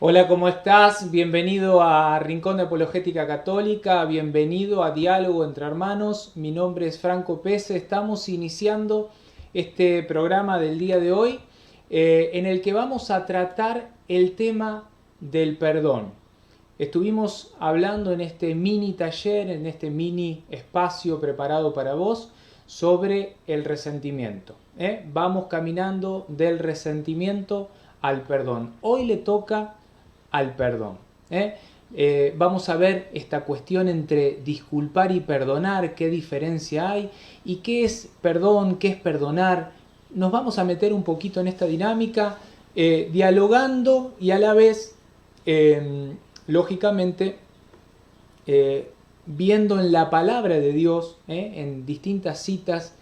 Hola, ¿cómo estás? Bienvenido a Rincón de Apologética Católica, bienvenido a Diálogo entre Hermanos. Mi nombre es Franco Pese, estamos iniciando este programa del día de hoy en el que vamos a tratar el tema del perdón. Estuvimos hablando en este mini taller, en este mini espacio preparado para vos, sobre el resentimiento. Vamos caminando del resentimiento al perdón. Hoy le toca al perdón. Vamos a ver esta cuestión entre disculpar y perdonar, qué diferencia hay y qué es perdón, qué es perdonar. Nos vamos a meter un poquito en esta dinámica, dialogando y a la vez, lógicamente, viendo en la palabra de Dios, en distintas citas,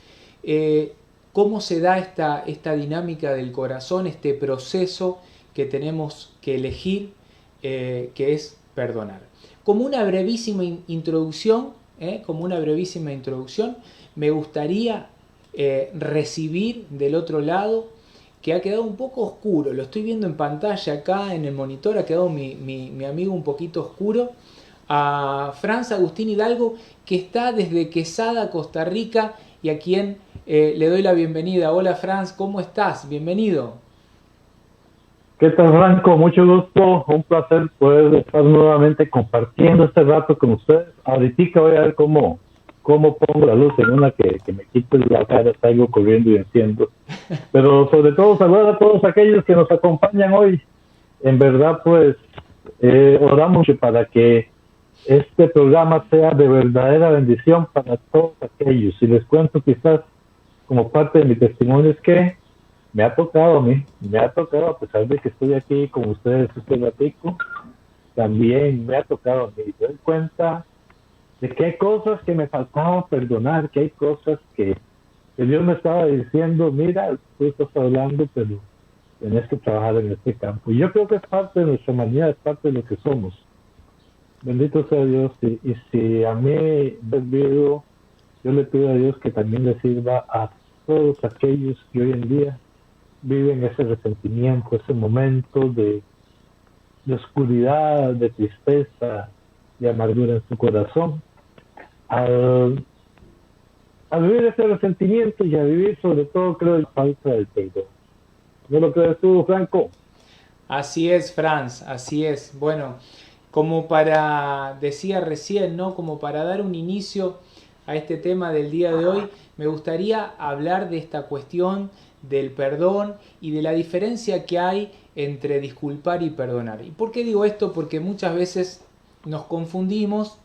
cómo se da esta dinámica del corazón, este proceso que tenemos que elegir, que es perdonar. Como una brevísima introducción, me gustaría recibir del otro lado, que ha quedado un poco oscuro, lo estoy viendo en pantalla acá en el monitor, ha quedado mi amigo un poquito oscuro, a Franz Agustín Hidalgo, que está desde Quesada, Costa Rica, y a quien le doy la bienvenida. Hola Franz, ¿cómo estás? Bienvenido. ¿Qué tal, Franco? Mucho gusto, un placer poder estar nuevamente compartiendo este rato con ustedes. Ahorita voy a ver cómo pongo la luz en una que me quite la cara, salgo corriendo y enciendo. Pero sobre todo saludar a todos aquellos que nos acompañan hoy. En verdad, pues, oramos mucho para que este programa sea de verdadera bendición para todos aquellos. Y les cuento quizás como parte de mi testimonio es que me ha tocado a mí, a pesar de que estoy aquí con ustedes este ratico, también me ha tocado a mí. Me doy cuenta de que hay cosas que me faltaba perdonar, que hay cosas que Dios me estaba diciendo, mira, tú estás hablando, pero tenés que trabajar en este campo. Y yo creo que es parte de nuestra humanidad, es parte de lo que somos. Bendito sea Dios. Y si a mí me ha servido, yo le pido a Dios que también le sirva a todos aquellos que hoy en día viven ese resentimiento, ese momento de oscuridad, de tristeza, de amargura en su corazón, a vivir ese resentimiento y a vivir sobre todo, creo, la falta del perdón. ¿No lo crees tú, Franco? Así es, Franz, así es. Bueno, decía recién, ¿no? Como para dar un inicio a este tema del día de hoy, me gustaría hablar de esta cuestión del perdón y de la diferencia que hay entre disculpar y perdonar. ¿Y por qué digo esto? Porque muchas veces nos confundimos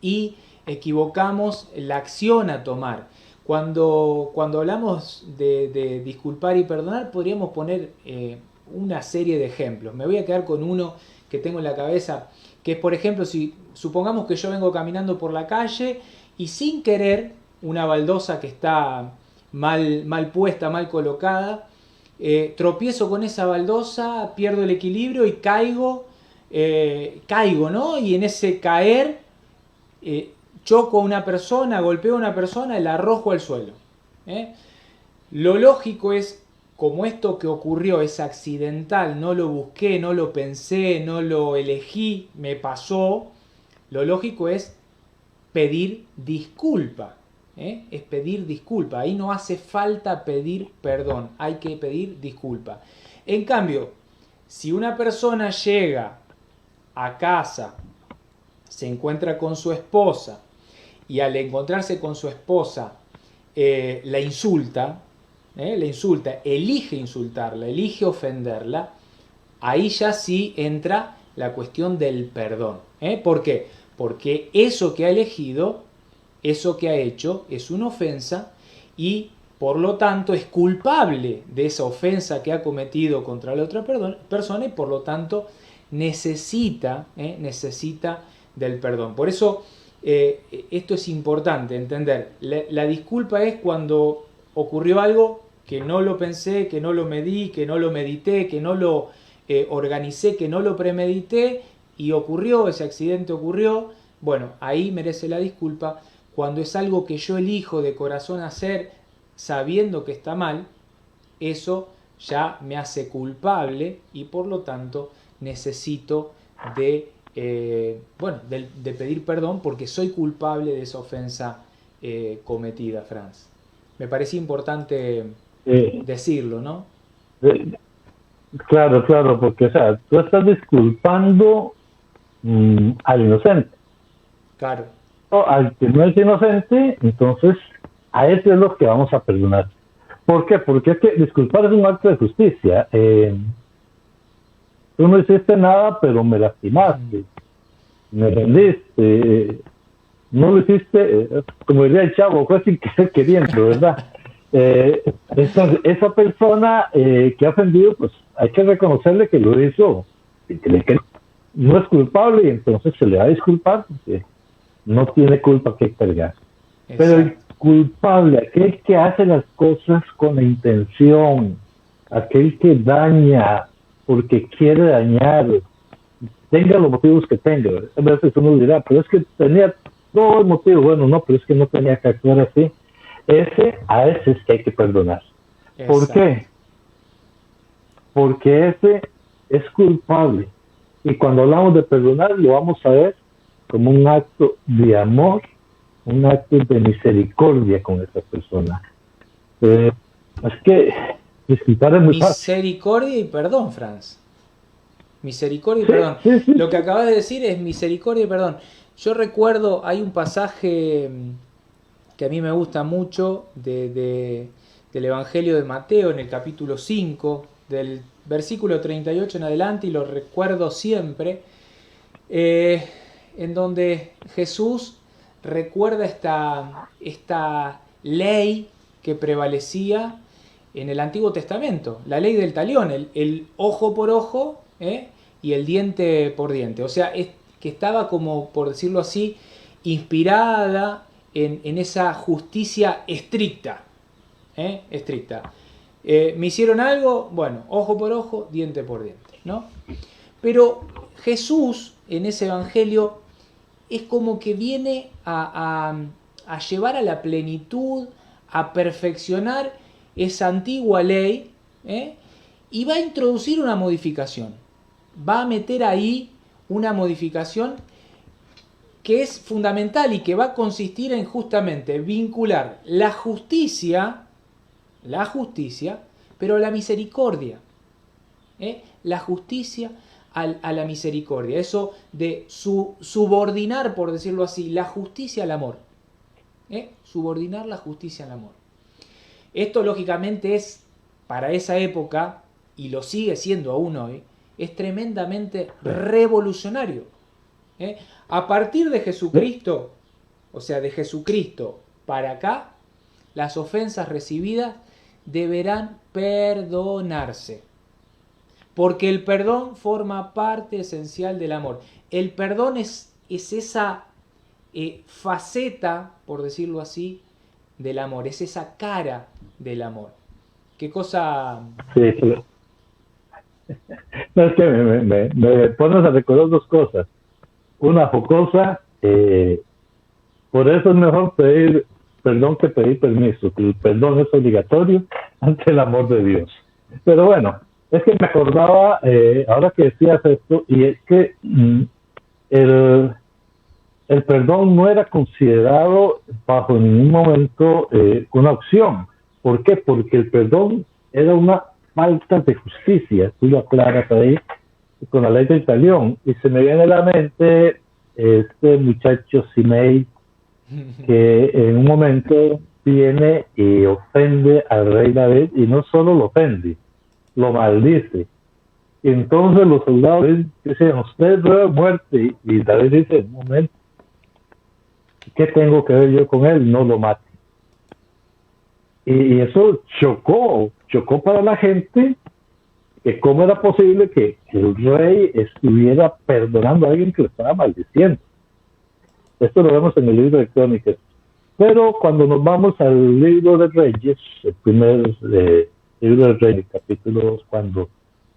y equivocamos la acción a tomar. Cuando hablamos de disculpar y perdonar, podríamos poner una serie de ejemplos. Me voy a quedar con uno que tengo en la cabeza, que es, por ejemplo, si supongamos que yo vengo caminando por la calle y sin querer una baldosa que está mal puesta, mal colocada, tropiezo con esa baldosa, pierdo el equilibrio y caigo, ¿no? Y en ese caer choco a una persona, golpeo a una persona y la arrojo al suelo. Lo lógico es, como esto que ocurrió es accidental, no lo busqué, no lo pensé, no lo elegí, me pasó, lo lógico es pedir disculpa. Es pedir disculpa. Ahí no hace falta pedir perdón, hay que pedir disculpa. En cambio, si una persona llega a casa, se encuentra con su esposa y al encontrarse con su esposa la insulta, elige insultarla, elige ofenderla, ahí ya sí entra la cuestión del perdón. ¿Por qué? Porque eso que ha elegido, eso que ha hecho, es una ofensa y por lo tanto es culpable de esa ofensa que ha cometido contra la otra persona y por lo tanto necesita del perdón. Por eso esto es importante entender. La disculpa es cuando ocurrió algo que no lo pensé, que no lo medí, que no lo medité, que no lo organicé, que no lo premedité y ocurrió, ese accidente ocurrió. Bueno, ahí merece la disculpa. Cuando es algo que yo elijo de corazón hacer sabiendo que está mal, eso ya me hace culpable y por lo tanto necesito de pedir perdón porque soy culpable de esa ofensa cometida, Franz. Me parece importante decirlo, ¿no? Claro, porque, o sea, tú estás disculpando al inocente. Claro. O al que no es inocente, entonces a ese es lo que vamos a perdonar. ¿Por qué? Porque es que disculpar es un acto de justicia. Tú no hiciste nada, pero me lastimaste, me rendiste, no lo hiciste, como diría el chavo, fue sin querer queriendo, ¿verdad? Entonces, esa persona que ha ofendido, pues hay que reconocerle que lo hizo, que no es culpable y entonces se le va a disculpar porque no tiene culpa que cargar. Exacto. Pero el culpable, aquel que hace las cosas con la intención, aquel que daña porque quiere dañar, tenga los motivos que tenga. A veces uno dirá, pero es que tenía todo el motivo. Bueno, no, pero es que no tenía que actuar así. A ese es que hay que perdonar. Exacto. ¿Por qué? Porque ese es culpable. Y cuando hablamos de perdonar, lo vamos a ver como un acto de amor, un acto de misericordia con esa persona. Es que disculpar es muy fácil. Misericordia y perdón, Franz. Misericordia y perdón. Sí. Lo que acabas de decir es misericordia y perdón. Yo recuerdo, hay un pasaje que a mí me gusta mucho del Evangelio de Mateo en el capítulo 5, del versículo 38 en adelante, y lo recuerdo siempre. en donde Jesús recuerda esta ley que prevalecía en el Antiguo Testamento, la ley del talión, el ojo por ojo y el diente por diente. O sea, que estaba como, por decirlo así, inspirada en esa justicia estricta. Estricta. Me hicieron algo, bueno, ojo por ojo, diente por diente, ¿no? Pero Jesús en ese evangelio es como que viene a llevar a la plenitud, a perfeccionar esa antigua ley, y va a introducir una modificación. Va a meter ahí una modificación que es fundamental y que va a consistir en justamente vincular la justicia, pero la misericordia. La justicia a la misericordia. Eso de subordinar, por decirlo así, la justicia al amor. Subordinar la justicia al amor. Esto lógicamente es, para esa época, y lo sigue siendo aún hoy, es tremendamente revolucionario. A partir de Jesucristo, o sea, de Jesucristo para acá, las ofensas recibidas deberán perdonarse. Porque el perdón forma parte esencial del amor. El perdón es esa faceta, por decirlo así, del amor. Es esa cara del amor. ¿Qué cosa? Sí, sí. No, es que me pones a recordar dos cosas. Una jocosa, por eso es mejor pedir perdón que pedir permiso. Que el perdón es obligatorio ante el amor de Dios. Pero bueno, es que me acordaba, ahora que decías esto, y es que el perdón no era considerado bajo ningún momento una opción. ¿Por qué? Porque el perdón era una falta de justicia. Tú lo aclaras ahí con la ley del talión. Y se me viene a la mente este muchacho Simei, que en un momento viene y ofende al rey David, y no solo lo ofende, lo maldice. Y entonces los soldados dicen, usted debe muerte, y David dice, un momento, ¿qué tengo que ver yo con él? No lo mate. Y eso chocó para la gente, que cómo era posible que el rey estuviera perdonando a alguien que lo estaba maldiciendo. Esto lo vemos en el libro de Crónicas. Pero cuando nos vamos al libro de Reyes, el primer libro de Reyes, capítulo 2, cuando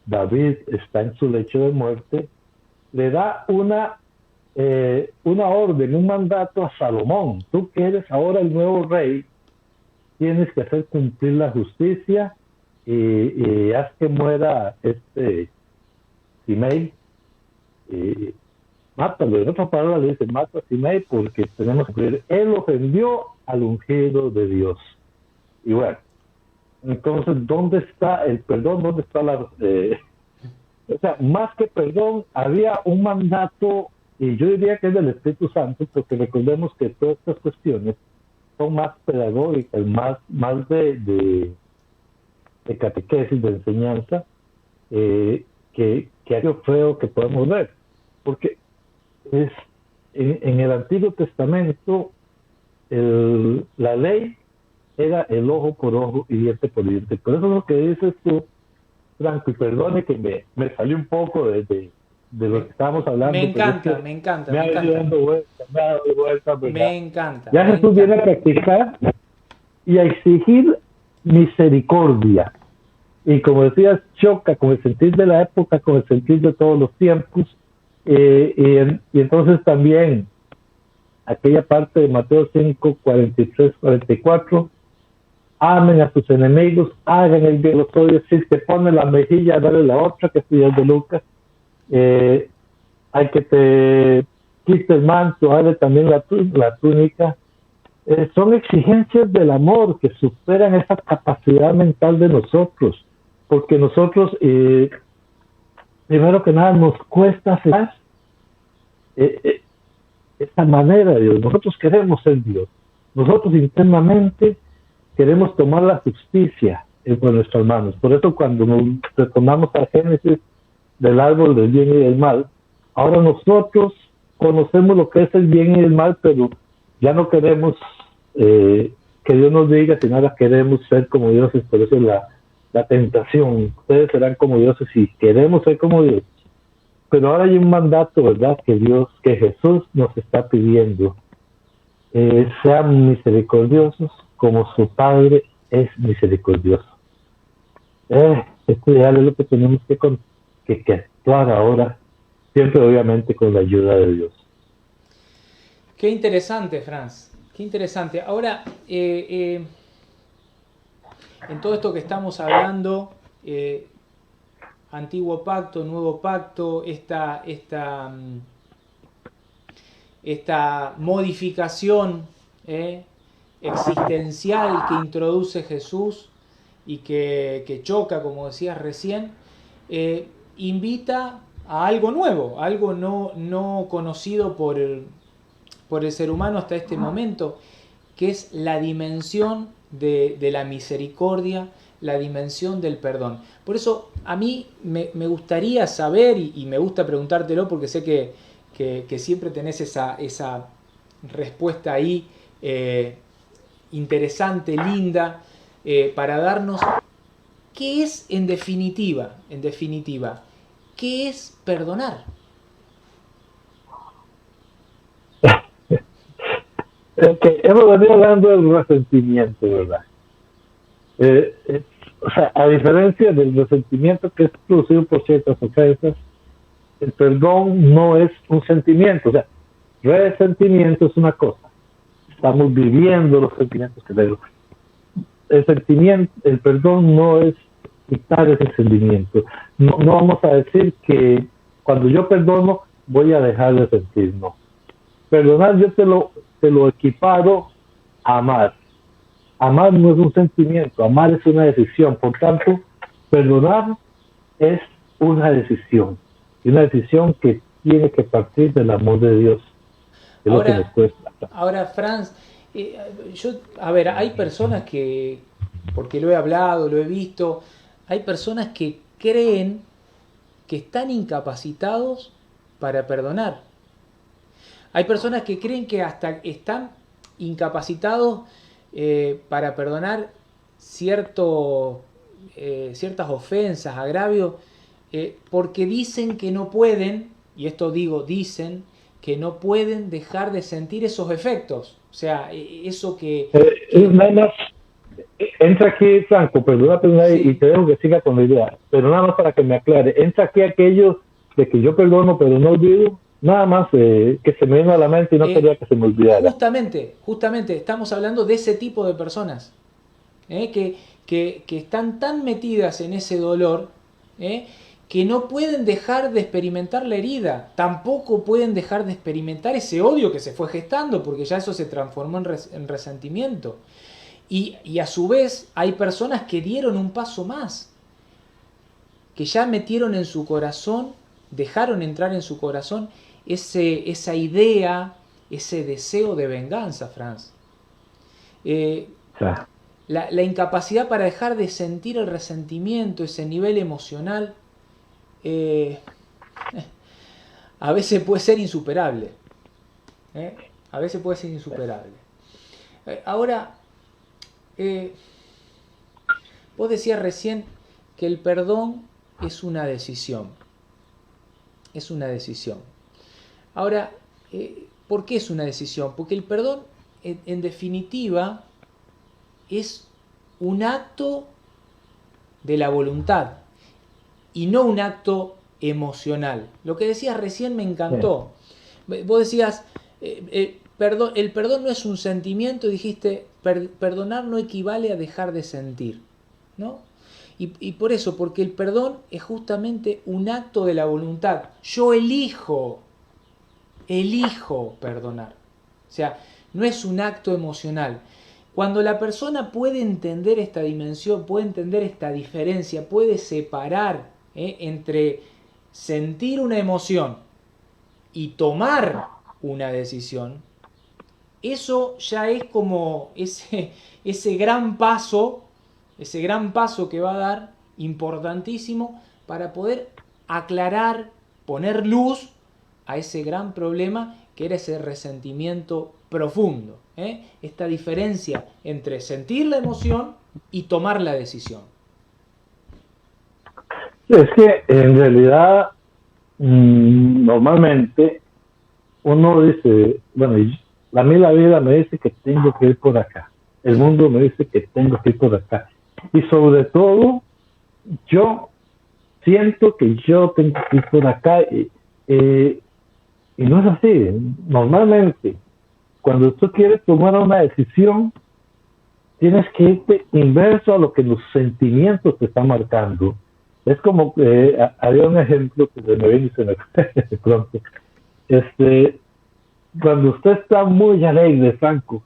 David está en su lecho de muerte, le da una orden, un mandato a Salomón. Tú que eres ahora el nuevo rey, tienes que hacer cumplir la justicia y haz que muera Simei. Mátalo. En otras palabras le dice, mata a Simei porque tenemos que cumplir. Él ofendió al ungido de Dios. Y bueno, entonces, ¿dónde está el perdón? ¿Dónde está o sea, más que perdón, había un mandato, y yo diría que es del Espíritu Santo, porque recordemos que todas estas cuestiones son más pedagógicas, más de catequesis, de enseñanza, que algo feo que podemos ver. Porque es en el Antiguo Testamento la ley era el ojo por ojo y diente por diente. Por eso es lo que dices tú, Franco, y perdone que me salió un poco de lo que estábamos hablando. Me encanta. Me encanta. Ya Jesús viene a practicar y a exigir misericordia. Y como decías, choca con el sentir de la época, con el sentir de todos los tiempos. Y entonces también aquella parte de Mateo 5, 43, 44, amen a sus enemigos, hagan el bien los odios, si te pone la mejilla, dale la otra, que estoy de Lucas. Hay que te quite el manto, dale también la túnica. Son exigencias del amor que superan esa capacidad mental de nosotros, porque nosotros primero que nada nos cuesta hacer esa manera de Dios. Nosotros queremos ser Dios, nosotros internamente queremos tomar la justicia entre nuestras manos. Por eso cuando nos retornamos a Génesis del árbol del bien y del mal, ahora nosotros conocemos lo que es el bien y el mal, pero ya no queremos que Dios nos diga, sino ahora queremos ser como dioses. Por eso es la tentación. Ustedes serán como dioses si queremos ser como Dios. Pero ahora hay un mandato, ¿verdad? Que Jesús nos está pidiendo. Sean misericordiosos como su Padre es misericordioso. Esto ya es lo que tenemos que actuar ahora, siempre obviamente con la ayuda de Dios. Qué interesante, Franz, qué interesante. Ahora, en todo esto que estamos hablando, antiguo pacto, nuevo pacto, esta modificación existencial que introduce Jesús y que choca, como decías recién, invita a algo nuevo, algo no conocido por el ser humano hasta este momento, que es la dimensión de la misericordia, la dimensión del perdón. Por eso a mí me gustaría saber, y me gusta preguntártelo porque sé que siempre tenés esa respuesta ahí interesante, linda, para darnos qué es en definitiva, qué es perdonar. Hemos venido hablando del resentimiento, ¿verdad? O sea, a diferencia del resentimiento que es producido por ciertas ofensas, el perdón no es un sentimiento. O sea, resentimiento es una cosa. Estamos viviendo los sentimientos que tenemos. El perdón no es quitar ese sentimiento. No vamos a decir que cuando yo perdono voy a dejar de sentir, no. Perdonar yo te lo equiparo a amar. Amar no es un sentimiento, amar es una decisión. Por tanto, perdonar es una decisión. Y una decisión que tiene que partir del amor de Dios. Es lo que nos cuesta. Ahora, Franz, hay personas que, porque lo he hablado, lo he visto, hay personas que creen que están incapacitados para perdonar. Hay personas que creen que hasta están incapacitados para perdonar ciertas ofensas, agravios, porque dicen que no pueden, y esto digo, dicen que no pueden dejar de sentir esos efectos. O sea, eso que... Nada más, entra aquí, Franco, perdona, Sí. Y te dejo que siga con la idea, pero nada más para que me aclare, entra aquí aquello de que yo perdono pero no olvido, nada más que se me vino a la mente y no quería que se me olvidara. Justamente, estamos hablando de ese tipo de personas, que están tan metidas en ese dolor, que no pueden dejar de experimentar la herida, tampoco pueden dejar de experimentar ese odio que se fue gestando, porque ya eso se transformó en resentimiento. Y a su vez hay personas que dieron un paso más, que ya metieron en su corazón, dejaron entrar en su corazón esa idea, ese deseo de venganza, Franz. La incapacidad para dejar de sentir el resentimiento, ese nivel emocional, a veces puede ser insuperable. A veces puede ser insuperable. Ahora, vos decías recién que el perdón es una decisión. Es una decisión. Ahora, ¿por qué es una decisión? Porque el perdón, en definitiva, es un acto de la voluntad y no un acto emocional. Lo que decías recién me encantó. Vos decías, el perdón no es un sentimiento, dijiste, perdonar no equivale a dejar de sentir, ¿no? Y por eso, porque el perdón es justamente un acto de la voluntad. Yo elijo perdonar. O sea, no es un acto emocional. Cuando la persona puede entender esta dimensión, puede entender esta diferencia, puede separar entre sentir una emoción y tomar una decisión, eso ya es como ese gran paso que va a dar, importantísimo, para poder aclarar, poner luz a ese gran problema que era ese resentimiento profundo. Esta diferencia entre sentir la emoción y tomar la decisión. Es que en realidad normalmente uno dice, bueno, a mí la vida me dice que tengo que ir por acá, el mundo me dice que tengo que ir por acá, y sobre todo yo siento que yo tengo que ir por acá, y no es así. Normalmente cuando tú quieres tomar una decisión tienes que irte inverso a lo que los sentimientos te están marcando. Es como había un ejemplo que se me viene y se me de pronto. Cuando usted está muy alegre, Franco,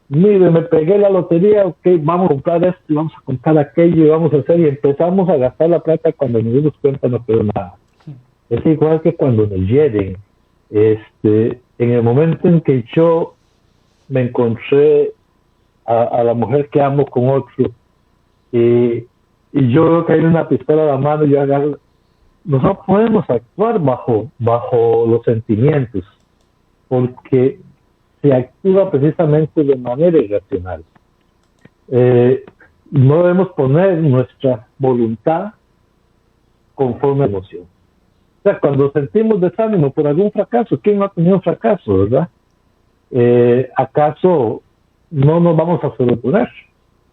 mire, me pegué la lotería, ok, vamos a comprar esto, vamos a comprar aquello, y vamos a hacer, y empezamos a gastar la plata cuando nos dimos cuenta no quedó nada. Es igual que cuando nos hieren. En el momento en que yo me encontré a la mujer que amo con otro, y yo veo que hay una pistola a la mano, y yo agarro, no podemos actuar bajo los sentimientos, porque se actúa precisamente de manera irracional. No debemos poner nuestra voluntad conforme a la emoción. O sea, cuando sentimos desánimo por algún fracaso, ¿quién no ha tenido un fracaso, verdad? ¿Acaso no nos vamos a sobreponer?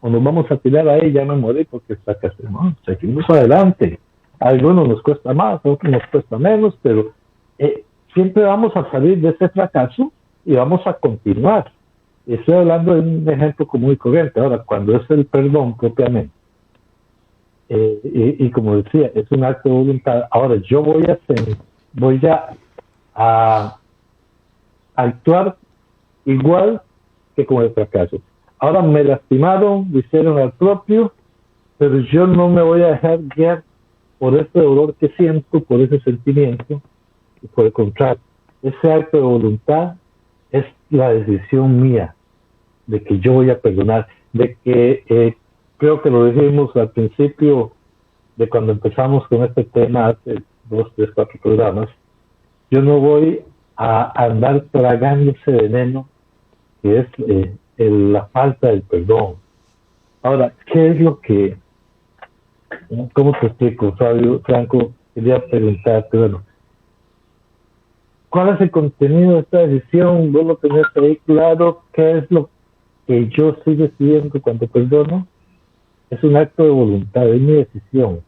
¿O nos vamos a tirar ahí, ya me morí porque fracasé? No, seguimos adelante. A algunos nos cuesta más, a otros nos cuesta menos, pero siempre vamos a salir de ese fracaso y vamos a continuar. Estoy hablando de un ejemplo común y corriente. Ahora, cuando es el perdón propiamente, y como decía, es un acto de voluntad. Ahora, yo voy a actuar igual que con el fracaso. Ahora me lastimaron, me hicieron al propio, pero yo no me voy a dejar guiar por ese dolor que siento, por ese sentimiento, y por el contrario, ese acto de voluntad es la decisión mía de que yo voy a perdonar, de que creo que lo dijimos al principio de cuando empezamos con este tema hace 2, 3, 4 programas. Yo no voy a andar tragando ese veneno que es la falta del perdón. Ahora, ¿qué es lo que, cómo te explico, Fabio, Franco? Quería preguntarte, bueno, ¿cuál es el contenido de esta decisión? ¿Vos lo tenés ahí claro? ¿Qué es lo que yo estoy decidiendo cuando perdono? Es un acto de voluntad, es mi decisión.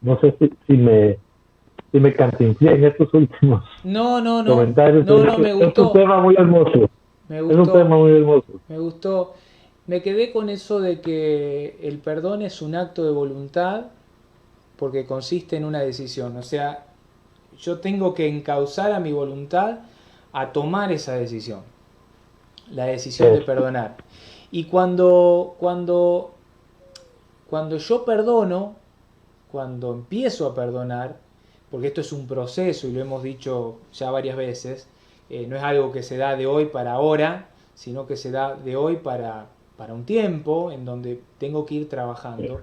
No sé si me cantinflé en estos últimos comentarios. No, me gustó. Es un tema muy hermoso. Es un tema muy hermoso. Me gustó. Me quedé con eso de que el perdón es un acto de voluntad porque consiste en una decisión. O sea, yo tengo que encauzar a mi voluntad a tomar esa decisión. La decisión de perdonar. Y cuando yo perdono, cuando empiezo a perdonar, porque esto es un proceso y lo hemos dicho ya varias veces, no es algo que se da de hoy para ahora, sino que se da de hoy para un tiempo en donde tengo que ir trabajando.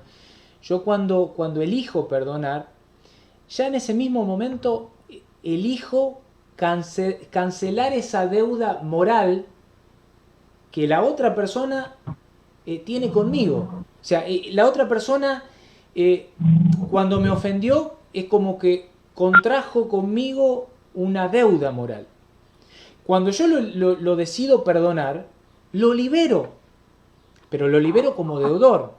Yo cuando elijo perdonar, ya en ese mismo momento elijo cancelar esa deuda moral que la otra persona tiene conmigo. O sea, la otra persona cuando me ofendió es como que contrajo conmigo una deuda moral. Cuando yo lo decido perdonar, lo libero, pero lo libero como deudor.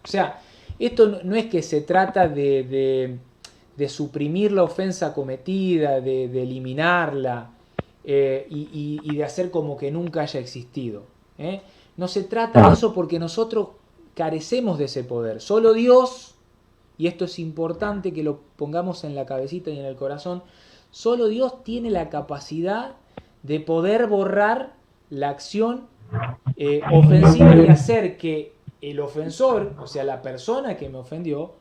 O sea, esto no es que se trata de suprimir la ofensa cometida, de eliminarla y de hacer como que nunca haya existido. No se trata de eso porque nosotros carecemos de ese poder. Solo Dios, y esto es importante que lo pongamos en la cabecita y en el corazón, solo Dios tiene la capacidad de poder borrar la acción ofensiva y hacer que el ofensor, o sea, la persona que me ofendió,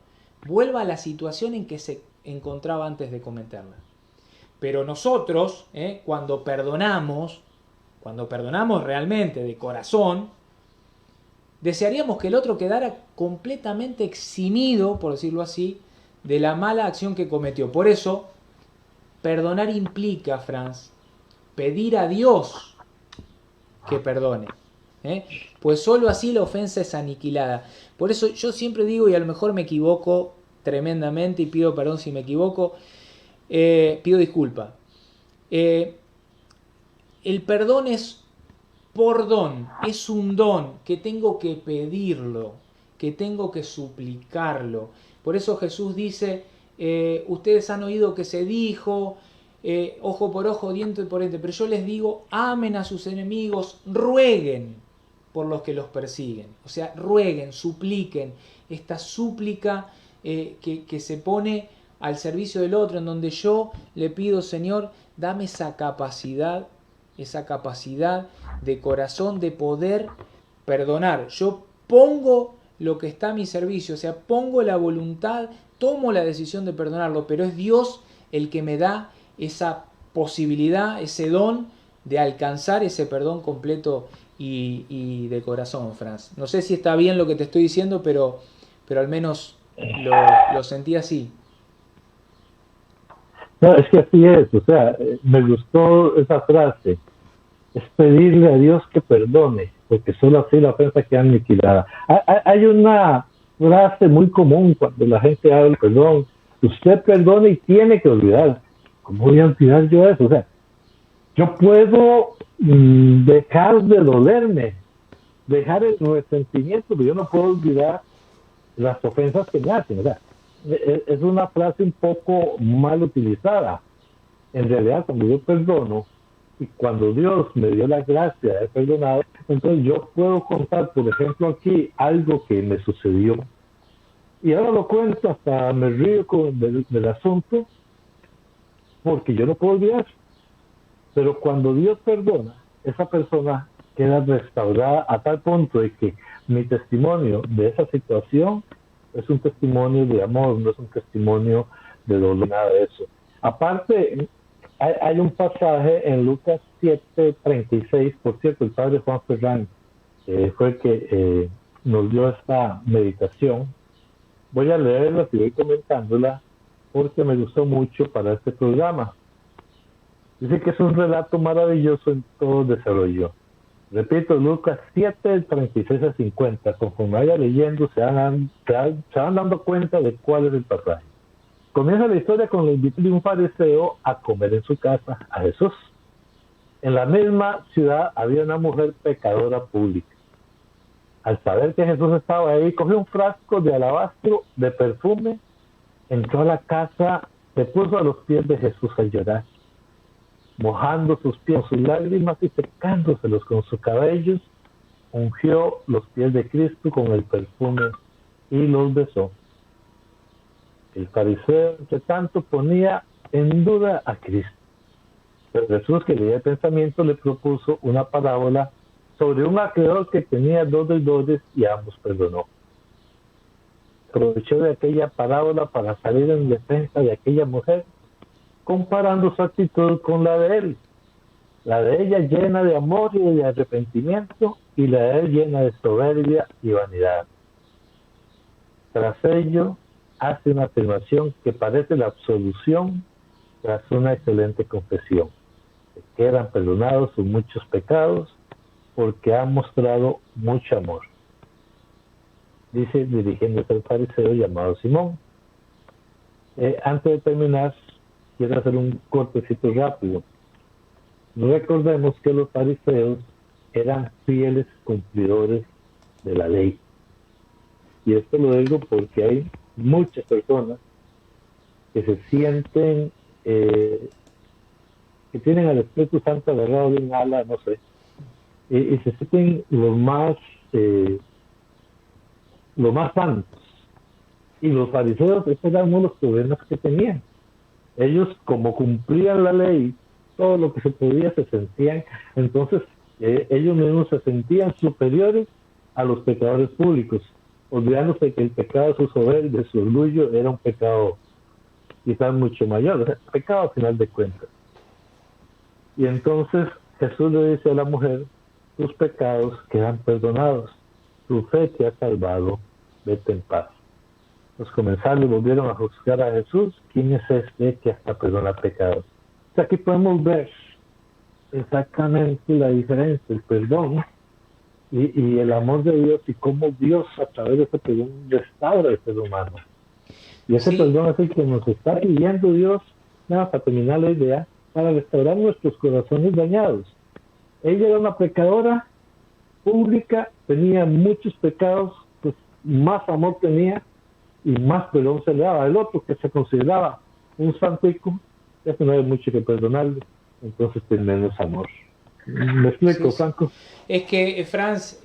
vuelva a la situación en que se encontraba antes de cometerla. Pero nosotros, cuando perdonamos realmente de corazón, desearíamos que el otro quedara completamente eximido, por decirlo así, de la mala acción que cometió. Por eso, perdonar implica, Franz, pedir a Dios que perdone. Pues solo así la ofensa es aniquilada. Por eso yo siempre digo, y a lo mejor me equivoco tremendamente y pido perdón si me equivoco, pido disculpa. El perdón es por don, es un don que tengo que pedirlo, que tengo que suplicarlo. Por eso Jesús dice, ustedes han oído que se dijo, ojo por ojo, diente por diente, pero yo les digo, amen a sus enemigos, rueguen por los que los persiguen. O sea, rueguen, supliquen, esta súplica que se pone al servicio del otro, en donde yo le pido, Señor, dame esa capacidad de corazón de poder perdonar. Yo pongo lo que está a mi servicio, o sea, pongo la voluntad, tomo la decisión de perdonarlo, pero es Dios el que me da esa posibilidad, ese don de alcanzar ese perdón completo y de corazón, Franz. No sé si está bien lo que te estoy diciendo, pero al menos lo sentí así. No, es que así es, o sea, me gustó esa frase, es pedirle a Dios que perdone, porque solo así la ofensa queda aniquilada. Hay una frase muy común cuando la gente habla de perdón, usted perdona y tiene que olvidar. ¿Cómo voy a olvidar yo eso? O sea, yo puedo dejar de dolerme, dejar el resentimiento, pero yo no puedo olvidar las ofensas que me hacen. O sea, es una frase un poco mal utilizada. En realidad, cuando yo perdono y cuando Dios me dio la gracia de haber perdonado, entonces yo puedo contar, por ejemplo, aquí algo que me sucedió. Y ahora lo cuento, hasta me río del asunto, porque yo no puedo olvidar. Pero cuando Dios perdona, esa persona queda restaurada a tal punto de que mi testimonio de esa situación es un testimonio de amor, no es un testimonio de dolor, nada de eso. Aparte, hay un pasaje en Lucas 7:36, por cierto, el padre Juan Ferrán fue el que nos dio esta meditación. Voy a leerla y voy comentándola porque me gustó mucho para este programa. Dice que es un relato maravilloso en todo desarrollo. Repito, Lucas 7:36-50. Conforme vaya leyendo, se van dando cuenta de cuál es el pasaje. Comienza la historia con la invitación de un fariseo a comer en su casa a Jesús. En la misma ciudad había una mujer pecadora pública. Al saber que Jesús estaba ahí, cogió un frasco de alabastro de perfume, entró a la casa, se puso a los pies de Jesús a llorar, mojando sus pies con sus lágrimas y secándoselos con sus cabellos, ungió los pies de Cristo con el perfume y los besó. El fariseo, entre tanto, ponía en duda a Cristo. Pero Jesús, que leía el pensamiento, le propuso una parábola sobre un acreedor que tenía 2 deudores y a ambos perdonó. Aprovechó de aquella parábola para salir en defensa de aquella mujer, comparando su actitud con la de él. La de ella llena de amor y de arrepentimiento, y la de él llena de soberbia y vanidad. Tras ello, hace una afirmación que parece la absolución tras una excelente confesión. Que quedan perdonados sus muchos pecados porque ha mostrado mucho amor. Dice dirigiéndose al fariseo llamado Simón. Antes de terminar, quiero hacer un cortecito rápido. Recordemos que los fariseos eran fieles cumplidores de la ley. Y esto lo digo porque hay muchas personas que se sienten que tienen al Espíritu Santo agarrado de un ala, no sé, y se sienten los más santos. Y los fariseos, esos eran uno de los problemas que tenían. Ellos, como cumplían la ley, todo lo que se podía, se sentían, entonces ellos mismos se sentían superiores a los pecadores públicos, olvidándose que el pecado de su soberbia, de su orgullo, era un pecado quizás mucho mayor, o sea, pecado al final de cuentas. Y entonces Jesús le dice a la mujer, tus pecados quedan perdonados, tu fe te ha salvado, vete en paz. Los comensales volvieron a juzgar a Jesús, ¿quién es este que hasta perdona pecados? O sea, aquí podemos ver exactamente la diferencia, el perdón y el amor de Dios, y cómo Dios a través de ese perdón restaura al ser humano. Y ese Sí, perdón es el que nos está pidiendo Dios, nada, para terminar la idea, para restaurar nuestros corazones dañados. Ella era una pecadora pública, tenía muchos pecados, pues más amor tenía y más perdón se le daba. El otro, que se consideraba un santico, ese no hay mucho que perdonarle, entonces tiene menos amor. ¿Me explico, sí. Franco? Es que, Franz,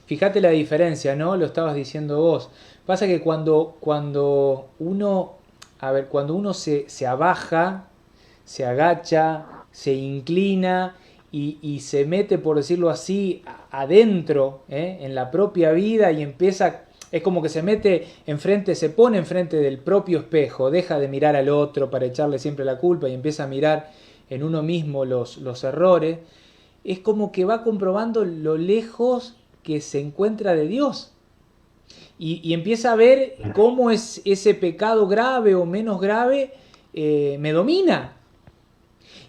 fíjate la diferencia, ¿no? Lo estabas diciendo vos. Pasa que cuando uno, a ver, cuando uno se abaja, se agacha, se inclina y se mete, por decirlo así, adentro, en la propia vida y empieza, es como que se mete enfrente, se pone enfrente del propio espejo, deja de mirar al otro para echarle siempre la culpa y empieza a mirar en uno mismo los errores, es como que va comprobando lo lejos que se encuentra de Dios. Y empieza a ver cómo es ese pecado grave o menos grave me domina.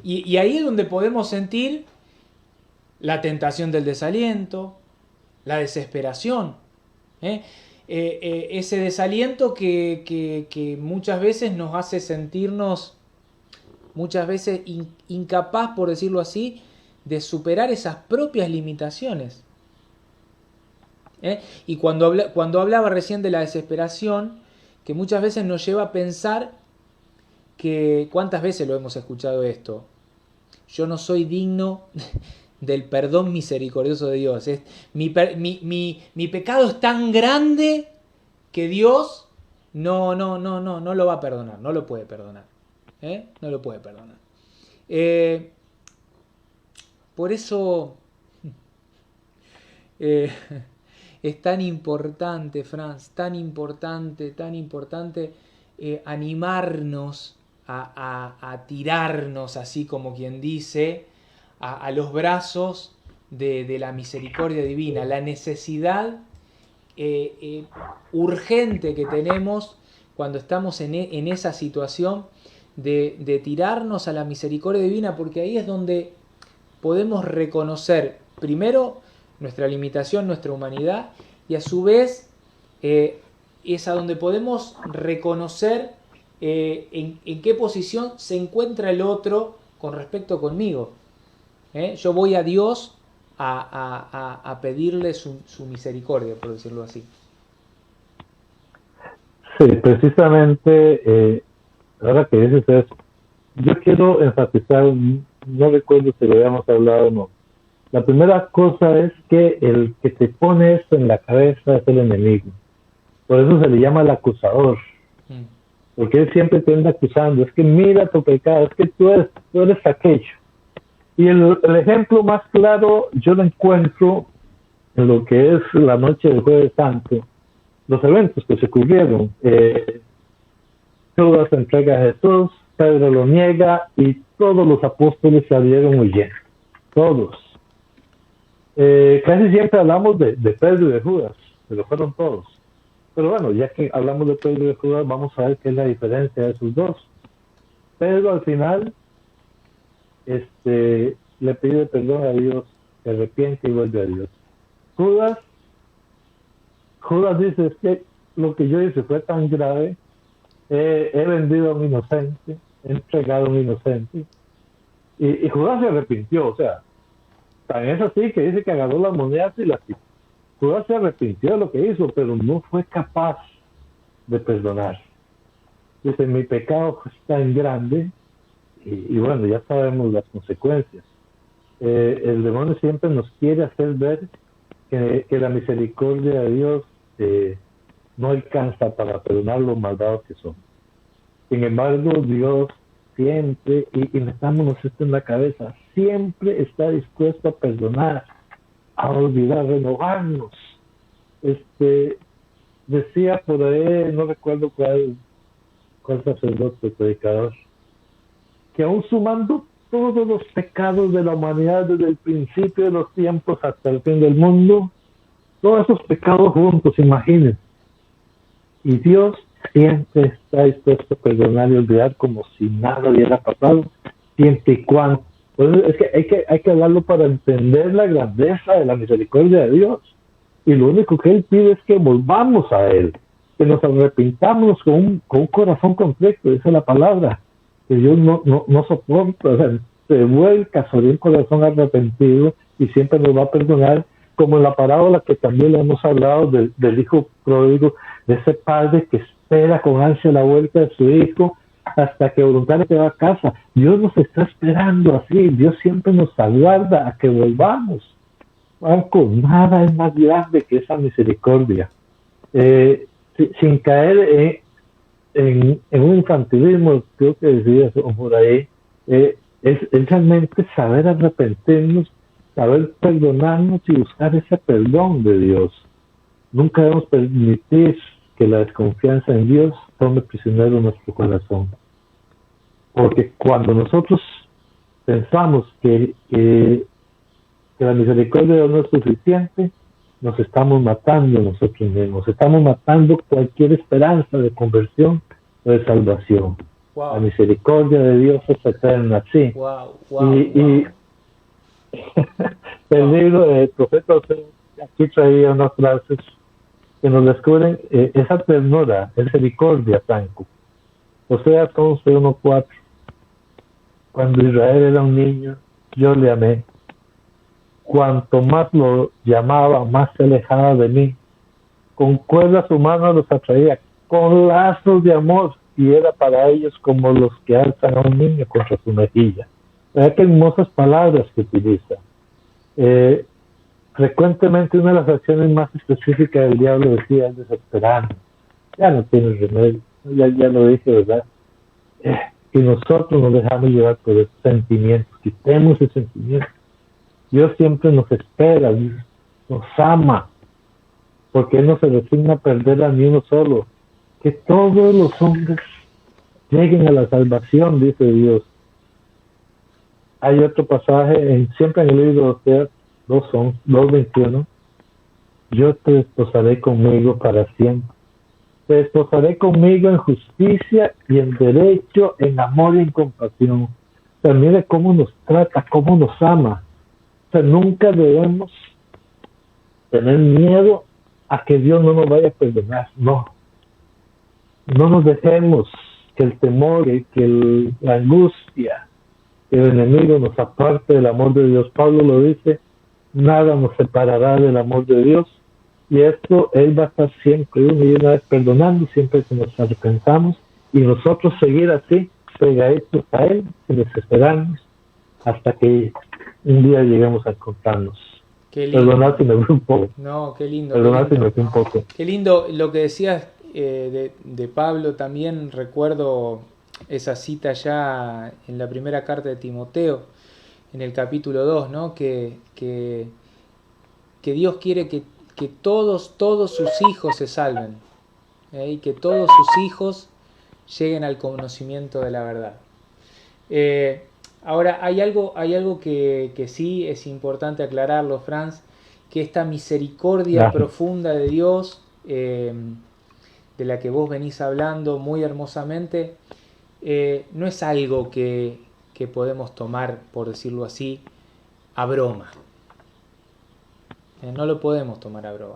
Y ahí es donde podemos sentir la tentación del desaliento, la desesperación. Ese desaliento que muchas veces nos hace sentirnos, muchas veces incapaz, por decirlo así, de superar esas propias limitaciones. Y cuando hablaba recién de la desesperación, que muchas veces nos lleva a pensar que, ¿cuántas veces lo hemos escuchado esto? Yo no soy digno del perdón misericordioso de Dios. Mi pecado es tan grande que Dios no lo va a perdonar, no lo puede perdonar. No lo puede perdonar. Por eso es tan importante, Franz, tan importante animarnos a tirarnos, así como quien dice, a los brazos de la misericordia divina, la necesidad urgente que tenemos cuando estamos en esa situación de tirarnos a la misericordia divina, porque ahí es donde podemos reconocer primero nuestra limitación, nuestra humanidad, y a su vez es a donde podemos reconocer en qué posición se encuentra el otro con respecto conmigo. Yo voy a Dios a pedirle su misericordia, por decirlo así. Sí, precisamente, ahora que dices eso, yo quiero enfatizar, no recuerdo si lo habíamos hablado o no. La primera cosa es que el que te pone esto en la cabeza es el enemigo. Por eso se le llama el acusador. Porque él siempre te anda acusando. Es que mira tu pecado, es que tú eres aquello. Y el ejemplo más claro yo lo encuentro en lo que es la noche del Jueves Santo. Los eventos que se ocurrieron. Judas entrega a Jesús, Pedro lo niega y todos los apóstoles salieron huyendo. Todos. Casi siempre hablamos de Pedro y de Judas, pero fueron todos. Pero bueno, ya que hablamos de Pedro y de Judas, vamos a ver qué es la diferencia de esos dos. Pedro al final le pide perdón a Dios, se arrepiente y vuelve a Dios. Judas dice, es que lo que yo hice fue tan grave, he vendido a un inocente, he entregado a un inocente, y Judas se arrepintió, o sea, tan es así que dice que agarró las monedas y las quitó. Judas se arrepintió de lo que hizo, pero no fue capaz de perdonar. Dice, mi pecado es tan grande, y bueno, ya sabemos las consecuencias. El demonio siempre nos quiere hacer ver que la misericordia de Dios no alcanza para perdonar los malvados que son. Sin embargo, Dios siempre, y metámonos esto en la cabeza, siempre está dispuesto a perdonar, a olvidar, renovarnos. Decía por ahí, no recuerdo cuál sacerdote, predicador, que aún sumando todos los pecados de la humanidad desde el principio de los tiempos hasta el fin del mundo, todos esos pecados juntos, imagínense, y Dios siempre está dispuesto a perdonar y olvidar como si nada hubiera pasado, siempre y cuando. Entonces, es que hay que hablarlo para entender la grandeza de la misericordia de Dios. Y lo único que Él pide es que volvamos a Él, que nos arrepintamos con un corazón completo, esa es la palabra, que Dios no soporta, o sea, se vuelca sobre un corazón arrepentido y siempre nos va a perdonar, como en la parábola que también le hemos hablado del hijo pródigo, de ese padre que espera con ansia la vuelta de su hijo hasta que voluntariamente va a casa. Dios nos está esperando así, Dios siempre nos aguarda a que volvamos. Marco, nada es más grande que esa misericordia. Sin caer en un infantilismo, creo que decías por ahí, es realmente saber arrepentirnos, saber perdonarnos y buscar ese perdón de Dios. Nunca debemos permitir que la desconfianza en Dios tome prisionero nuestro corazón. Porque cuando nosotros pensamos que la misericordia de Dios no es suficiente, nos estamos matando nosotros mismos, estamos matando cualquier esperanza de conversión o de salvación. Wow. La misericordia de Dios es eterna, sí. Wow, y el libro del profeta Osea, aquí traía unas frases que nos descubren esa ternura, misericordia, Franco. Osea 11:1-4. Cuando Israel era un niño, yo le amé. Cuanto más lo llamaba, más se alejaba de mí. Con cuerdas humanas los atraía, con lazos de amor, y era para ellos como los que alzan a un niño contra su mejilla. ¿Verdad qué hermosas palabras que utiliza? Frecuentemente una de las acciones más específicas del diablo decía es desesperarnos. Ya no tiene remedio, ya lo dije, ¿verdad? Y nosotros nos dejamos llevar por esos sentimientos, quitemos ese sentimiento. Dios siempre nos espera, nos ama, porque Él no se resigna a perder a ni uno solo. Que todos los hombres lleguen a la salvación, dice Dios. Hay otro pasaje, siempre en el libro de Osea 2:21. Yo te desposaré conmigo para siempre. Te desposaré conmigo en justicia y en derecho, en amor y en compasión. Pero mire cómo nos trata, cómo nos ama. O sea, nunca debemos tener miedo a que Dios no nos vaya a perdonar. No nos dejemos que el temor, que la angustia, que el enemigo nos aparte del amor de Dios. Pablo lo dice, nada nos separará del amor de Dios. Y esto, Él va a estar siempre, una y una vez, perdonando, siempre que nos arrepentamos, y nosotros seguir así, pegaditos a Él, sin desesperarnos, hasta que un día lleguemos a encontrarnos. Qué lindo. Perdonar si me fui un poco. No, qué lindo. Perdonar si me fui un poco. Qué lindo lo que decías de Pablo. También recuerdo esa cita ya en la primera carta de Timoteo, en el capítulo 2, ¿no? Que Dios quiere que todos sus hijos se salven, y que todos sus hijos lleguen al conocimiento de la verdad. Ahora, hay algo que sí es importante aclararlo, Franz, que esta misericordia profunda de Dios, de la que vos venís hablando muy hermosamente, no es algo que podemos tomar, por decirlo así, a broma. No lo podemos tomar a broma.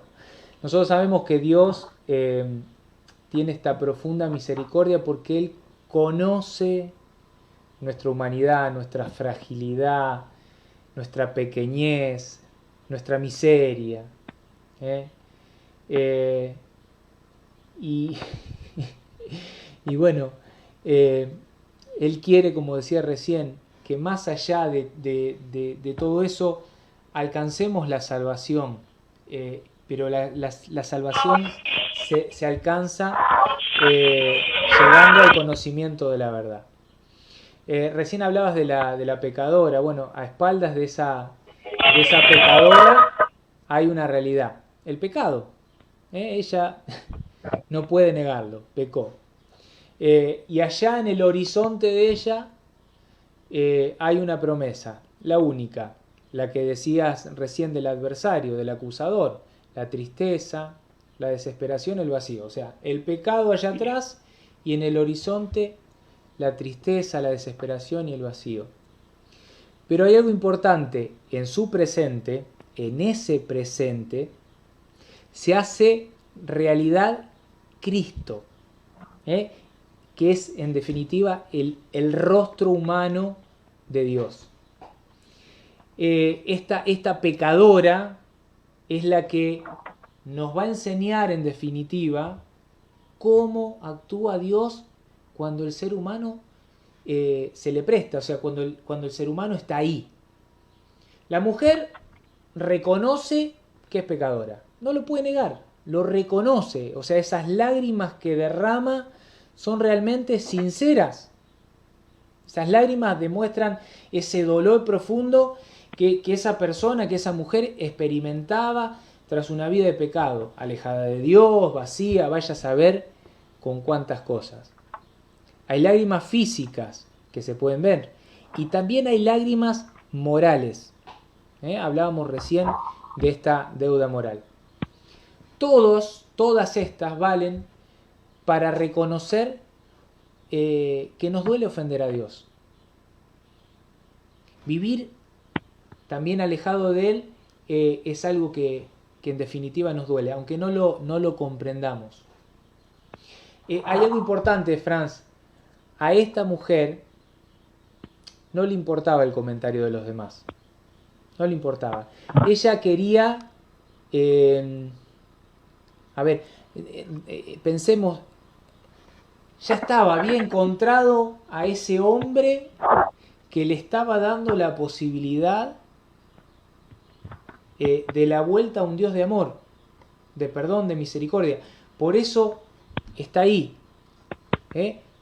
Nosotros sabemos que Dios tiene esta profunda misericordia porque Él conoce nuestra humanidad, nuestra fragilidad, nuestra pequeñez, nuestra miseria. Y bueno, Él quiere, como decía recién, que más allá de todo eso alcancemos la salvación, pero la salvación se alcanza llegando al conocimiento de la verdad. Recién hablabas de la pecadora. Bueno, a espaldas de esa pecadora hay una realidad, el pecado. Ella no puede negarlo, pecó. Y allá en el horizonte de ella hay una promesa, la única, la que decías recién del adversario, del acusador, la tristeza, la desesperación, el vacío. O sea, el pecado allá atrás y en el horizonte la tristeza, la desesperación y el vacío. Pero hay algo importante, en su presente, en ese presente, se hace realidad Cristo, que es en definitiva el rostro humano de Dios. Esta pecadora es la que nos va a enseñar en definitiva cómo actúa Dios cuando el ser humano se le presta, o sea, cuando el ser humano está ahí. La mujer reconoce que es pecadora, no lo puede negar, lo reconoce, o sea, esas lágrimas que derrama son realmente sinceras. Esas lágrimas demuestran ese dolor profundo que esa persona, que esa mujer experimentaba tras una vida de pecado, alejada de Dios, vacía, vaya a saber con cuántas cosas. Hay lágrimas físicas que se pueden ver y también hay lágrimas morales. Hablábamos recién de esta deuda moral. Todas estas valen para reconocer que nos duele ofender a Dios. Vivir también alejado de Él es algo que en definitiva nos duele, aunque no lo comprendamos. Hay algo importante, Franz. A esta mujer no le importaba el comentario de los demás. No le importaba. Ella quería... pensemos, ya había encontrado a ese hombre que le estaba dando la posibilidad de la vuelta a un Dios de amor, de perdón, de misericordia. Por eso está ahí,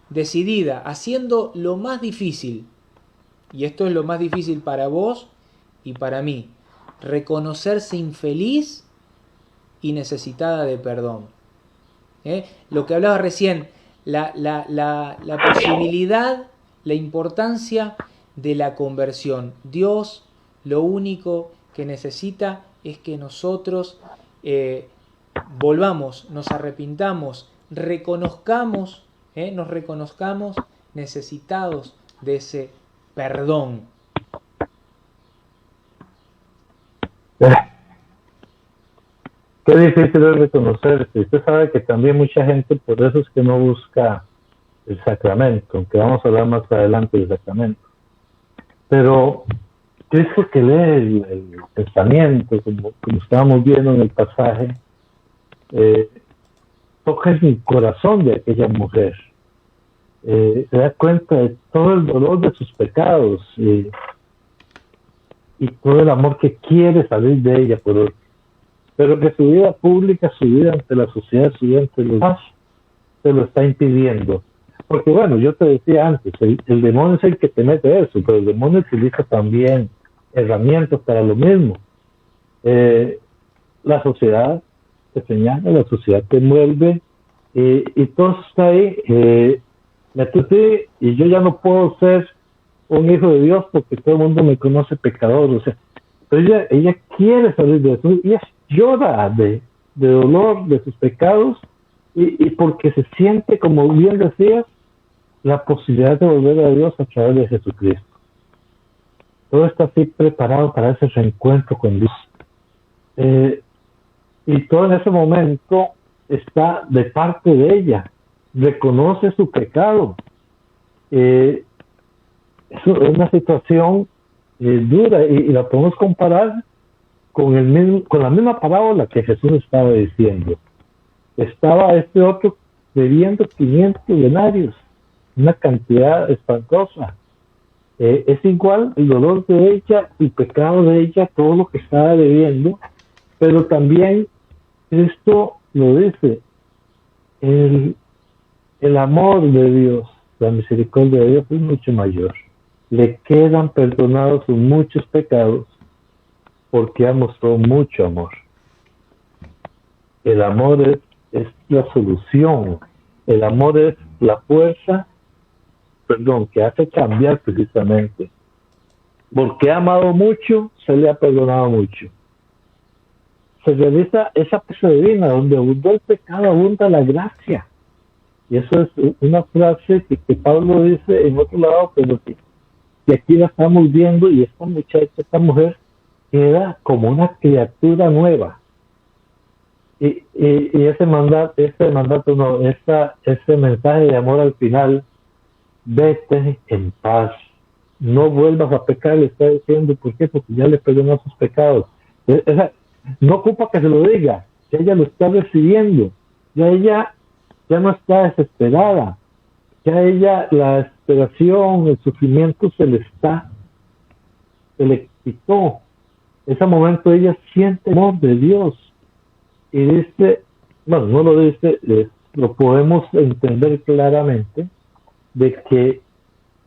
decidida, haciendo lo más difícil. Y esto es lo más difícil para vos y para mí. Reconocerse infeliz y necesitada de perdón. Lo que hablaba recién, la posibilidad, la importancia de la conversión. Dios lo único que necesita es que nosotros volvamos, nos arrepintamos, nos reconozcamos necesitados de ese perdón. Qué difícil es reconocerse. Usted sabe que también mucha gente, por eso es que no busca el sacramento, aunque vamos a hablar más adelante del sacramento. Pero Cristo que lee el testamento, como estábamos viendo en el pasaje, toca el corazón de aquella mujer. Se da cuenta de todo el dolor de sus pecados y todo el amor que quiere salir de ella, pero que su vida pública, su vida ante la sociedad, su vida ante los demás, se lo está impidiendo. Porque bueno, yo te decía antes, el demonio es el que te mete eso, pero el demonio utiliza también herramientas para lo mismo. La sociedad te señala, la sociedad te envuelve y todo está ahí. Métete y yo ya no puedo ser un hijo de Dios porque todo el mundo me conoce pecador. O sea, pero ella quiere salir de eso y ella llora de dolor de sus pecados y porque se siente, como bien decías, la posibilidad de volver a Dios a través de Jesucristo. Todo está así preparado para ese reencuentro con Dios. Y todo en ese momento está de parte de ella. Reconoce su pecado. Es una situación dura y la podemos comparar con la misma parábola que Jesús estaba diciendo. Estaba este otro debiendo 500 denarios, una cantidad espantosa. Es igual el dolor de ella, el pecado de ella, todo lo que estaba debiendo, pero también Cristo lo dice, el amor de Dios, la misericordia de Dios es mucho mayor. Le quedan perdonados sus muchos pecados porque ha mostrado mucho amor. El amor es la solución, el amor es la fuerza, que hace cambiar precisamente. Porque ha amado mucho, se le ha perdonado mucho. Se realiza esa presa divina, donde abundó el pecado, abunda la gracia. Y eso es una frase que Pablo dice en otro lado, pero que aquí la estamos viendo, y esta muchacha, esta mujer, queda como una criatura nueva. Y ese mandato no, ese mensaje de amor al final: vete en paz, no vuelvas a pecar, le está diciendo. ¿Por qué? Porque ya le perdonó sus pecados. No ocupa que se lo diga, que ella lo está recibiendo, ya ella ya no está desesperada, ya ella, la desesperación, el sufrimiento se le quitó. En ese momento ella siente el amor de Dios y dice, bueno, no lo dice, lo podemos entender claramente, de que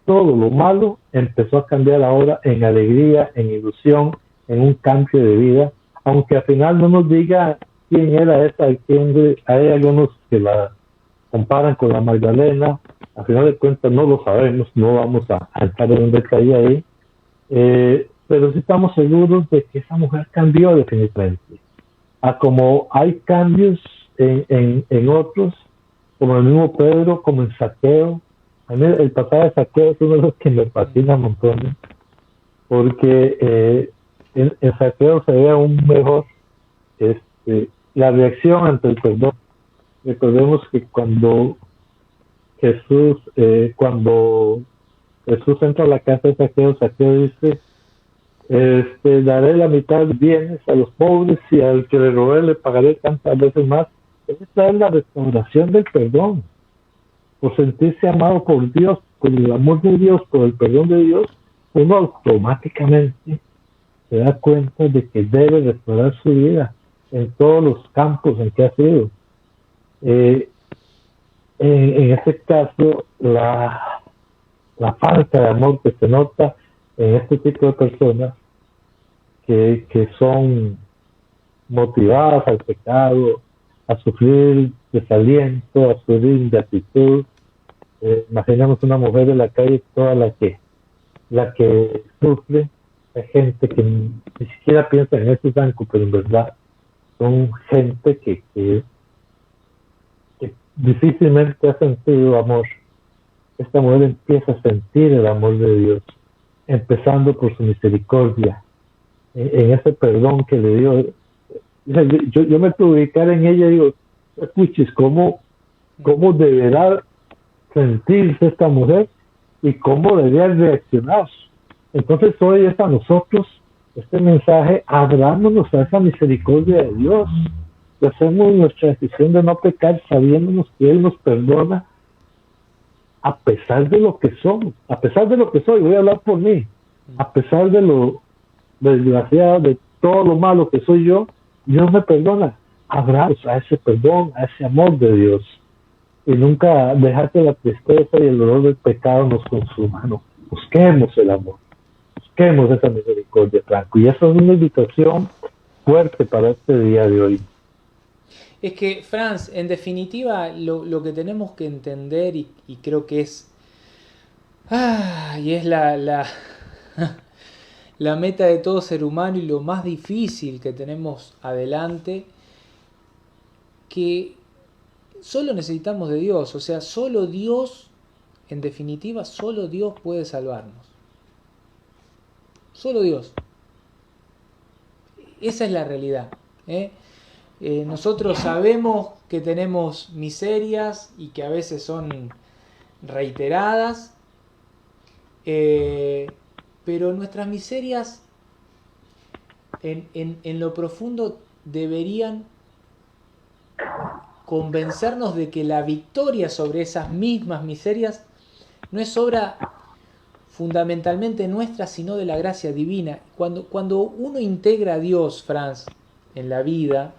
todo lo malo empezó a cambiar ahora en alegría, en ilusión, en un cambio de vida, aunque al final no nos diga quién era esa. Hay algunos que la comparan con la Magdalena. Al final de cuentas no lo sabemos, no vamos a entrar en un detalle ahí, pero sí estamos seguros de que esa mujer cambió definitivamente. Como hay cambios en otros, como el mismo Pedro, como en Saqueo. A mí el pasaje de Saqueo es uno de los que me fascina un montón, porque en Saqueo se ve aún mejor la reacción ante el perdón. Recordemos que cuando Jesús entra a la casa de Saqueo, Saqueo dice, daré la mitad de bienes a los pobres, y al que le robé le pagaré tantas veces más. Esta es la restauración del perdón. Por sentirse amado por Dios, por el amor de Dios, por el perdón de Dios, uno automáticamente se da cuenta de que debe restaurar su vida en todos los campos en que ha sido. En este caso, la falta de amor que se nota en este tipo de personas que son motivadas al pecado, a sufrir desaliento, a sufrir ingratitud. Imaginamos una mujer de la calle, toda la que sufre. Hay gente que ni siquiera piensa en ese banco, pero en verdad son gente que difícilmente ha sentido amor. Esta mujer empieza a sentir el amor de Dios, empezando por su misericordia, en ese perdón que le dio. Yo me puedo ubicar en ella y digo, escuches, ¿cómo deberá sentirse esta mujer y cómo debería reaccionar? Entonces hoy es a nosotros este mensaje: abrámonos a esa misericordia de Dios, y hacemos nuestra decisión de no pecar, sabiéndonos que Él nos perdona a pesar de lo que somos, a pesar de lo que soy. Voy a hablar por mí. A pesar de lo desgraciado, de todo lo malo que soy yo, Dios me perdona. Abrazo a ese perdón, a ese amor de Dios, y nunca dejar que la tristeza y el dolor del pecado nos consuman. No, busquemos el amor, busquemos esa misericordia, Franco, y eso es una invitación fuerte para este día de hoy. Es que, Franz, en definitiva, lo que tenemos que entender, y creo que es la meta de todo ser humano y lo más difícil que tenemos adelante, que solo necesitamos de Dios. O sea, solo Dios, en definitiva, solo Dios puede salvarnos. Solo Dios. Esa es la realidad, nosotros sabemos que tenemos miserias y que a veces son reiteradas, pero nuestras miserias en lo profundo deberían convencernos de que la victoria sobre esas mismas miserias no es obra fundamentalmente nuestra, sino de la gracia divina. Cuando uno integra a Dios, Franz, en la vida,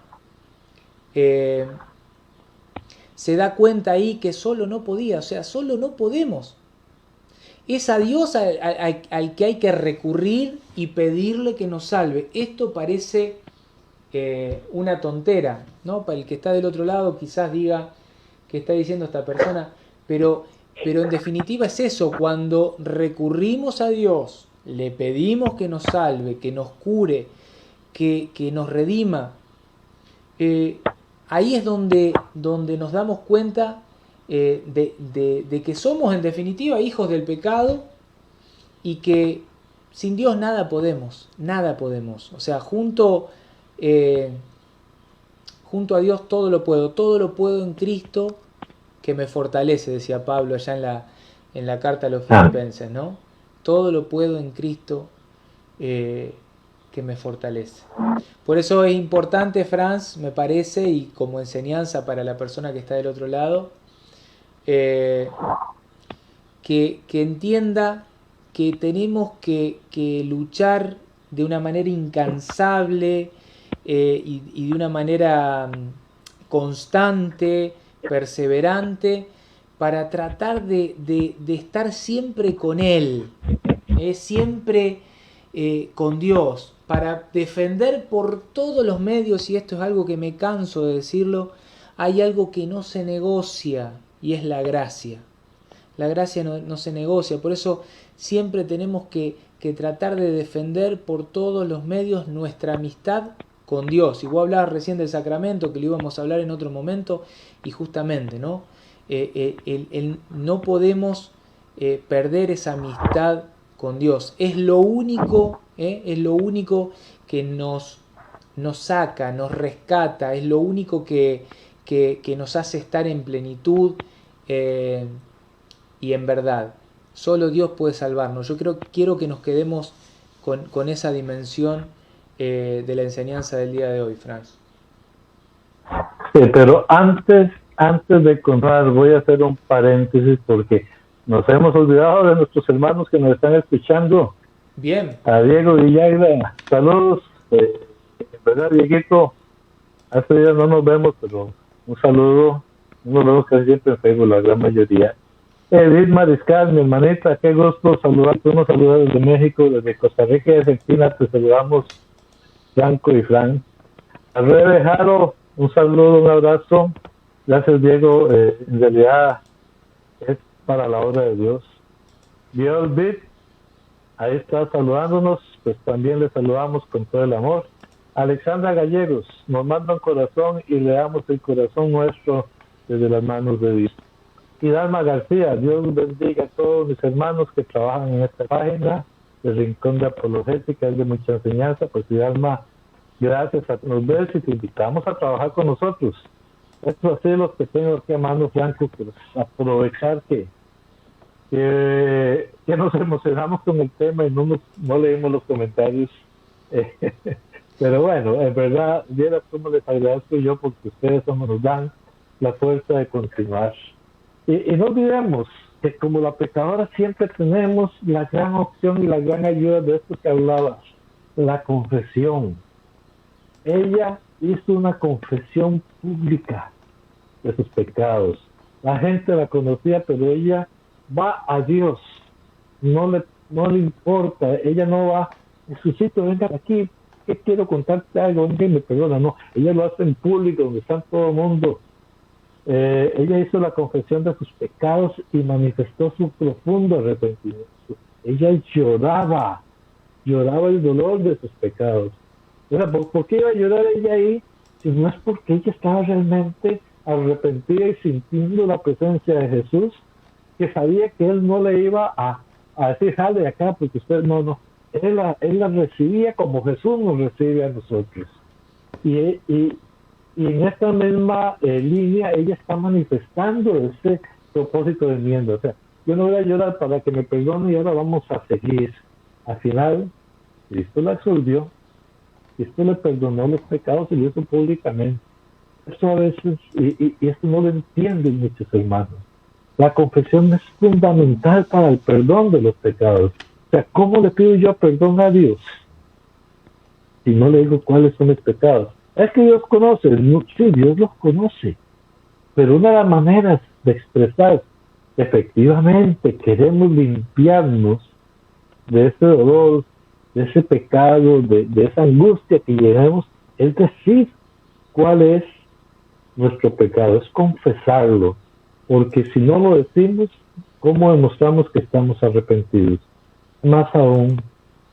se da cuenta ahí que solo no podía, o sea, solo no podemos. Es a Dios al que hay que recurrir y pedirle que nos salve. Esto parece una tontera, ¿no? Para el que está del otro lado quizás diga que está diciendo esta persona, pero en definitiva es eso: cuando recurrimos a Dios, le pedimos que nos salve, que nos cure, que nos redima, ahí es donde nos damos cuenta de que somos en definitiva hijos del pecado y que sin Dios nada podemos. O sea, junto a Dios todo lo puedo en Cristo que me fortalece, decía Pablo allá en la carta a los Filipenses, ¿no? Todo lo puedo en Cristo que me fortalece. Por eso es importante, Franz, me parece, y como enseñanza para la persona que está del otro lado, que entienda que tenemos que luchar de una manera incansable y de una manera constante, perseverante, para tratar de estar siempre con Él, siempre con Dios, para defender por todos los medios, y esto es algo que me canso de decirlo, hay algo que no se negocia y es la gracia. La gracia no se negocia, por eso siempre tenemos que tratar de defender por todos los medios nuestra amistad con Dios. Y vos hablabas recién del sacramento, que lo íbamos a hablar en otro momento, y justamente, ¿no? No podemos perder esa amistad con Dios. Es lo único que nos saca, nos rescata, es lo único que nos hace estar en plenitud y en verdad. Solo Dios puede salvarnos. Yo quiero que nos quedemos con esa dimensión de la enseñanza del día de hoy, Franz. Sí, pero antes de continuar, voy a hacer un paréntesis porque nos hemos olvidado de nuestros hermanos que nos están escuchando. Bien. A Diego Villagra, saludos. En verdad, Dieguito, hace días no nos vemos, pero un saludo. Nos vemos casi siempre en Facebook, la gran mayoría. Edith Mariscal, mi hermanita, qué gusto saludarte. Unos saludos desde México, desde Costa Rica y Argentina. Te saludamos, Franco y Fran. A Rebe Jaro, un saludo, un abrazo. Gracias, Diego. En realidad es para la obra de Dios. Dios Bit, ahí está saludándonos. Pues también le saludamos con todo el amor. Alexandra Gallegos, nos manda un corazón y le damos el corazón nuestro desde las manos de Dios. Y Dalma García, Dios bendiga a todos mis hermanos que trabajan en esta página del Rincón de Apologética, es de mucha enseñanza. Pues Dalma, gracias a nos ves y te invitamos a trabajar con nosotros. Estos así los que tengo aquí a mano, Franco, pues aprovechar que nos emocionamos con el tema y no leímos los comentarios. Pero bueno, en verdad, viera cómo les agradezco yo porque ustedes nos dan la fuerza de continuar. Y no olvidemos que como la pecadora siempre tenemos la gran opción y la gran ayuda de esto que hablabas, la confesión. Ella hizo una confesión pública de sus pecados. La gente la conocía, pero ella va a Dios. No le importa. Ella no va, Jesucito, venga aquí, que quiero contarte algo, venga y me perdona. No, ella lo hace en público, donde está todo el mundo. Ella hizo la confesión de sus pecados y manifestó su profundo arrepentimiento. Ella lloraba el dolor de sus pecados. ¿Por qué iba a llorar ella ahí? Si no es porque ella estaba realmente arrepentida y sintiendo la presencia de Jesús, que sabía que Él no le iba a decir, sale de acá, porque usted no. Él la recibía como Jesús nos recibe a nosotros. Y en esta misma línea, ella está manifestando ese propósito de enmienda. O sea, yo no voy a llorar para que me perdone y ahora vamos a seguir. Al final, Cristo la absolvió. Cristo le perdonó los pecados y lo hizo públicamente. Eso a veces, y esto no lo entienden muchos hermanos. La confesión es fundamental para el perdón de los pecados. O sea, ¿cómo le pido yo perdón a Dios si no le digo cuáles son mis pecados? Es que Dios conoce. No, sí, Dios los conoce. Pero una de las maneras de expresar efectivamente queremos limpiarnos de ese dolor, de ese pecado, de esa angustia que llegamos, es decir cuál es nuestro pecado, es confesarlo, porque si no lo decimos, ¿cómo demostramos que estamos arrepentidos? Más aún,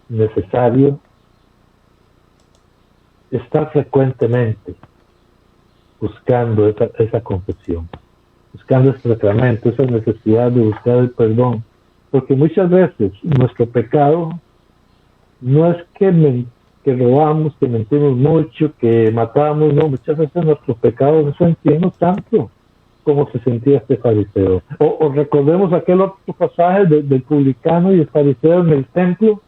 necesario estar frecuentemente buscando esa confesión. buscando el sacramento, esa necesidad de buscar el perdón. Porque muchas veces nuestro pecado no es que robamos, que mentimos mucho, que matamos, no, muchas veces nuestro pecado no sentimos tanto como se sentía este fariseo. O recordemos aquel otro pasaje del publicano y el fariseo en el templo,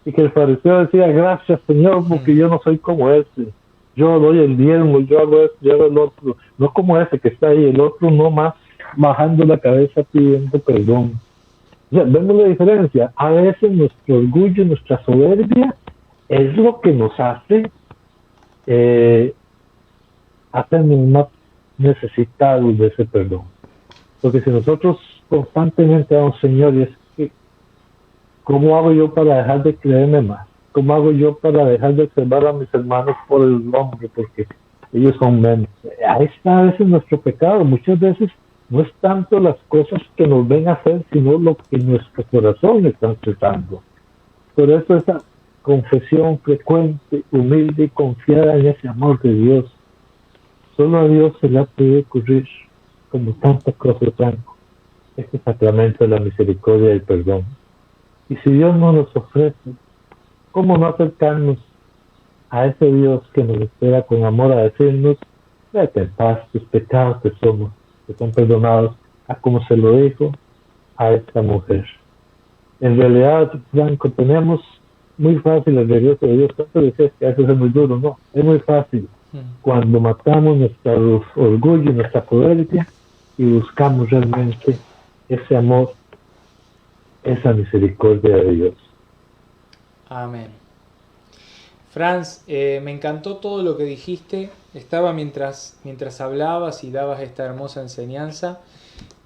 y que el fariseo decía, gracias Señor, porque yo no soy como ese. Yo doy el diezmo, yo hago esto, yo hago el otro. No como ese que está ahí, el otro no más bajando la cabeza pidiendo perdón. O sea, vemos la diferencia. A veces nuestro orgullo, nuestra soberbia, es lo que nos hace hacernos más necesitados de ese perdón. Porque si nosotros constantemente vamos, Señor, y es que, ¿cómo hago yo para dejar de creerme más? ¿Cómo hago yo para dejar de observar a mis hermanos por el nombre? Porque ellos son menos. Ahí está a veces nuestro pecado. Muchas veces no es tanto las cosas que nos ven a hacer, sino lo que nuestro corazón está tratando. Por eso esa confesión frecuente, humilde y confiada en ese amor de Dios. Solo a Dios se le ha podido ocurrir, como tantas cosas, Franco, este sacramento de la misericordia y el perdón. Y si Dios no nos ofrece, ¿cómo no acercarnos a ese Dios que nos espera con amor a decirnos, vete en paz, tus pecados que son perdonados, a como se lo dijo a esta mujer? En realidad, Franco, tenemos muy fácil el regreso de Dios. Tanto decías que a veces es muy duro, no, es muy fácil. Cuando matamos nuestro orgullo y nuestra soberbia y buscamos realmente ese amor, esa misericordia de Dios. Amén. Franz, me encantó todo lo que dijiste. Estaba mientras hablabas y dabas esta hermosa enseñanza,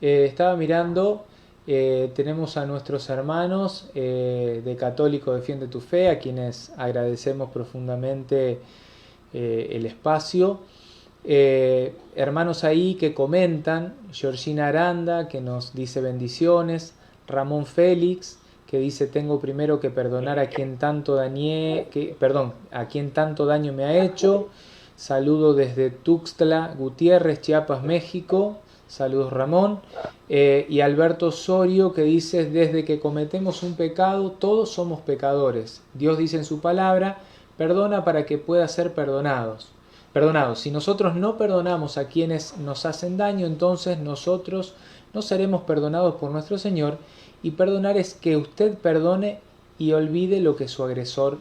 estaba mirando, tenemos a nuestros hermanos de Católico Defiende tu Fe, a quienes agradecemos profundamente el espacio. Hermanos ahí que comentan, Georgina Aranda, que nos dice bendiciones, Ramón Félix, que dice tengo primero que perdonar a quien tanto a quien tanto daño me ha hecho. Saludo desde Tuxtla Gutiérrez, Chiapas, México. Saludos, Ramón. Y Alberto Osorio, que dice desde que cometemos un pecado todos somos pecadores. Dios dice en su palabra, perdona para que pueda ser perdonados. Si nosotros no perdonamos a quienes nos hacen daño, entonces nosotros no seremos perdonados por nuestro Señor. Y perdonar es que usted perdone y olvide lo que su agresor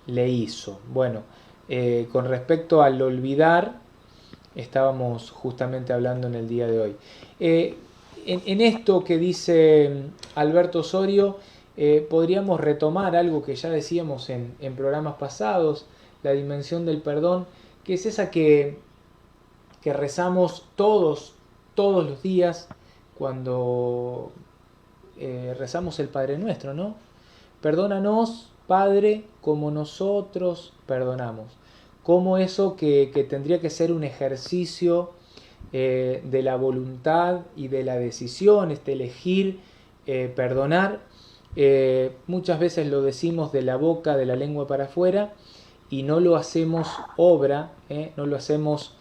le hizo. Bueno, con respecto al olvidar, estábamos justamente hablando en el día de hoy. En esto que dice Alberto Osorio, podríamos retomar algo que ya decíamos en programas pasados, la dimensión del perdón, que es esa que rezamos todos los días cuando rezamos el Padre Nuestro, ¿no? Perdónanos, Padre, como nosotros perdonamos. Como eso que tendría que ser un ejercicio de la voluntad y de la decisión, elegir perdonar. Muchas veces lo decimos de la boca, de la lengua para afuera, y no lo hacemos obra, no lo hacemos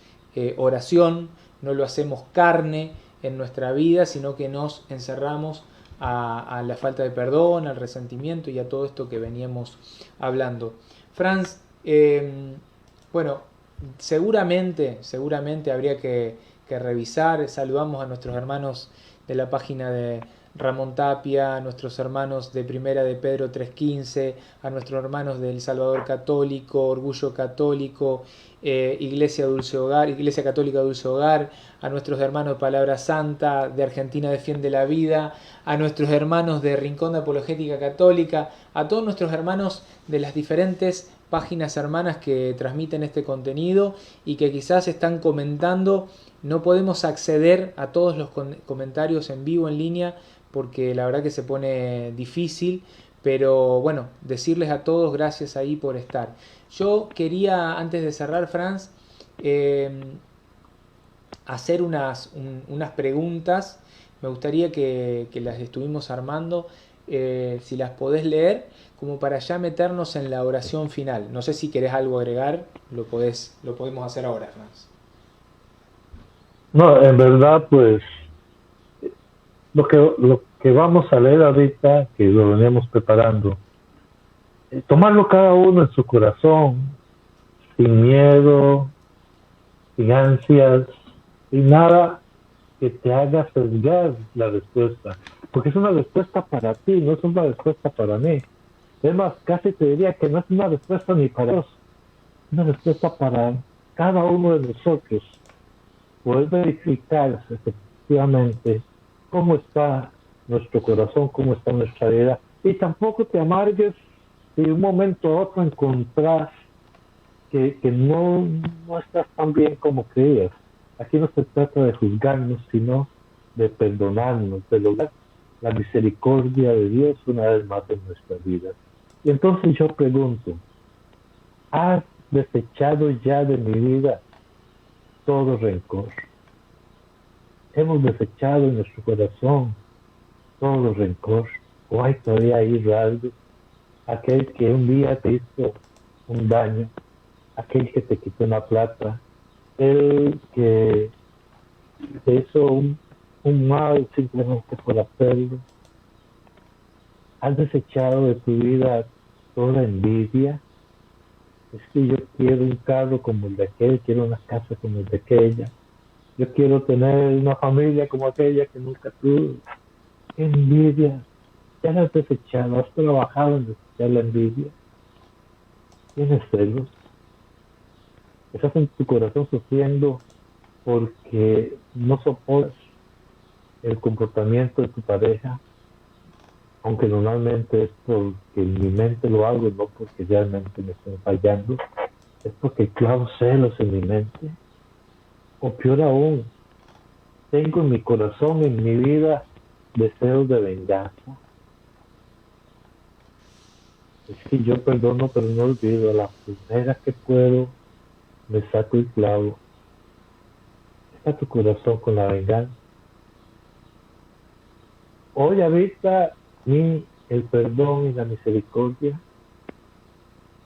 oración, no lo hacemos carne en nuestra vida, sino que nos encerramos a la falta de perdón, al resentimiento y a todo esto que veníamos hablando. Franz, bueno, seguramente habría que revisar. Saludamos a nuestros hermanos de la página de Ramón Tapia, a nuestros hermanos de Primera de Pedro 3.15, a nuestros hermanos del Salvador Católico, Orgullo Católico, Iglesia Dulce Hogar, Iglesia Católica Dulce Hogar, a nuestros hermanos de Palabra Santa, de Argentina Defiende la Vida, a nuestros hermanos de Rincón de Apologética Católica, a todos nuestros hermanos de las diferentes páginas hermanas que transmiten este contenido y que quizás están comentando. No podemos acceder a todos los comentarios en vivo, en línea, porque la verdad que se pone difícil, pero bueno, decirles a todos gracias ahí por estar. Yo quería, antes de cerrar, Franz, hacer unas preguntas. Me gustaría que las estuvimos armando, si las podés leer, como para ya meternos en la oración final. No sé si querés algo agregar, lo podemos hacer ahora, Franz. No, en verdad, pues lo que vamos a leer ahorita, que lo veníamos preparando, tomarlo cada uno en su corazón, sin miedo, sin ansias, sin nada que te haga sesgar la respuesta, porque es una respuesta para ti, no es una respuesta para mí. Es más, casi te diría que no es una respuesta ni para Dios, es una respuesta para cada uno de nosotros. Poder verificar efectivamente cómo está nuestro corazón, cómo está nuestra vida, y tampoco te amargues si de un momento a otro encontrás que no estás tan bien como creías. Aquí no se trata de juzgarnos, sino de perdonarnos, de lograr la misericordia de Dios una vez más en nuestra vida. Y entonces yo pregunto, ¿has desechado ya de mi vida todo rencor? ¿Hemos desechado en nuestro corazón todo rencor? ¿O hay todavía ahí rasgos? Aquel que un día te hizo un daño, aquel que te quitó una plata, el que te hizo un mal simplemente por hacerlo. ¿Has desechado de tu vida toda envidia? Es que yo quiero un carro como el de aquel, quiero una casa como el de aquella, yo quiero tener una familia como aquella que nunca tuve. ¿Qué envidia? ¿Ya la has desechado? ¿Has trabajado en desechar la envidia? ¿Tienes celos? ¿Estás en tu corazón sufriendo porque no soportas el comportamiento de tu pareja? Aunque normalmente es porque en mi mente lo hago, no porque realmente me estén fallando. Es porque clavo celos en mi mente. O peor aún, tengo en mi corazón, en mi vida, deseos de venganza. Es que yo perdono, pero no olvido. A la primera que puedo, me saco el clavo. ¿Está tu corazón con la venganza? Hoy habita mí el perdón y la misericordia.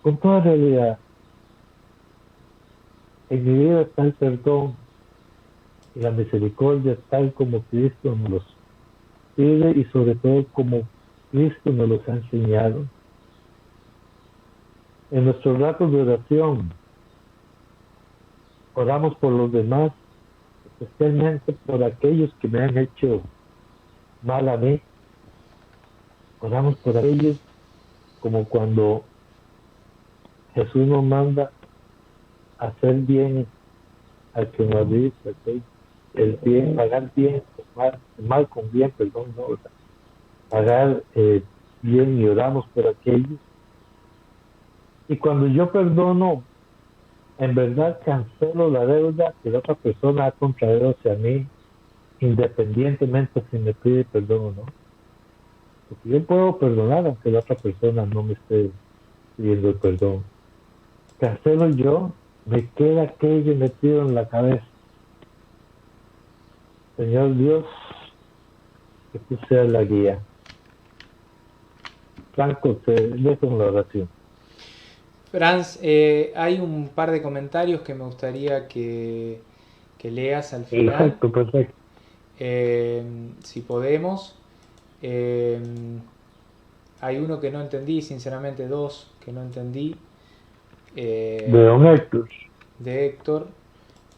Con toda realidad, en mi vida está el perdón y la misericordia tal como Cristo nos los pide y sobre todo como Cristo nos los ha enseñado. En nuestros ratos de oración, oramos por los demás, especialmente por aquellos que me han hecho mal a mí. Oramos por aquellos como cuando Jesús nos manda a hacer bien al que nos dice, ¿sí? El bien, pagar bien, mal con bien, perdón, no, pagar bien, y oramos por aquellos. Y cuando yo perdono, en verdad cancelo la deuda que la otra persona ha contraído hacia mí, independientemente si me pide perdón o no. Porque yo puedo perdonar aunque la otra persona no me esté pidiendo el perdón. Cancelo yo, me queda aquello metido en la cabeza. Señor Dios, que tú seas la guía. Franco, te dejo en la oración. Franz, hay un par de comentarios que me gustaría que leas al final. Perfecto. Si podemos. Hay uno que no entendí, sinceramente dos que no entendí. De don Héctor. De Héctor.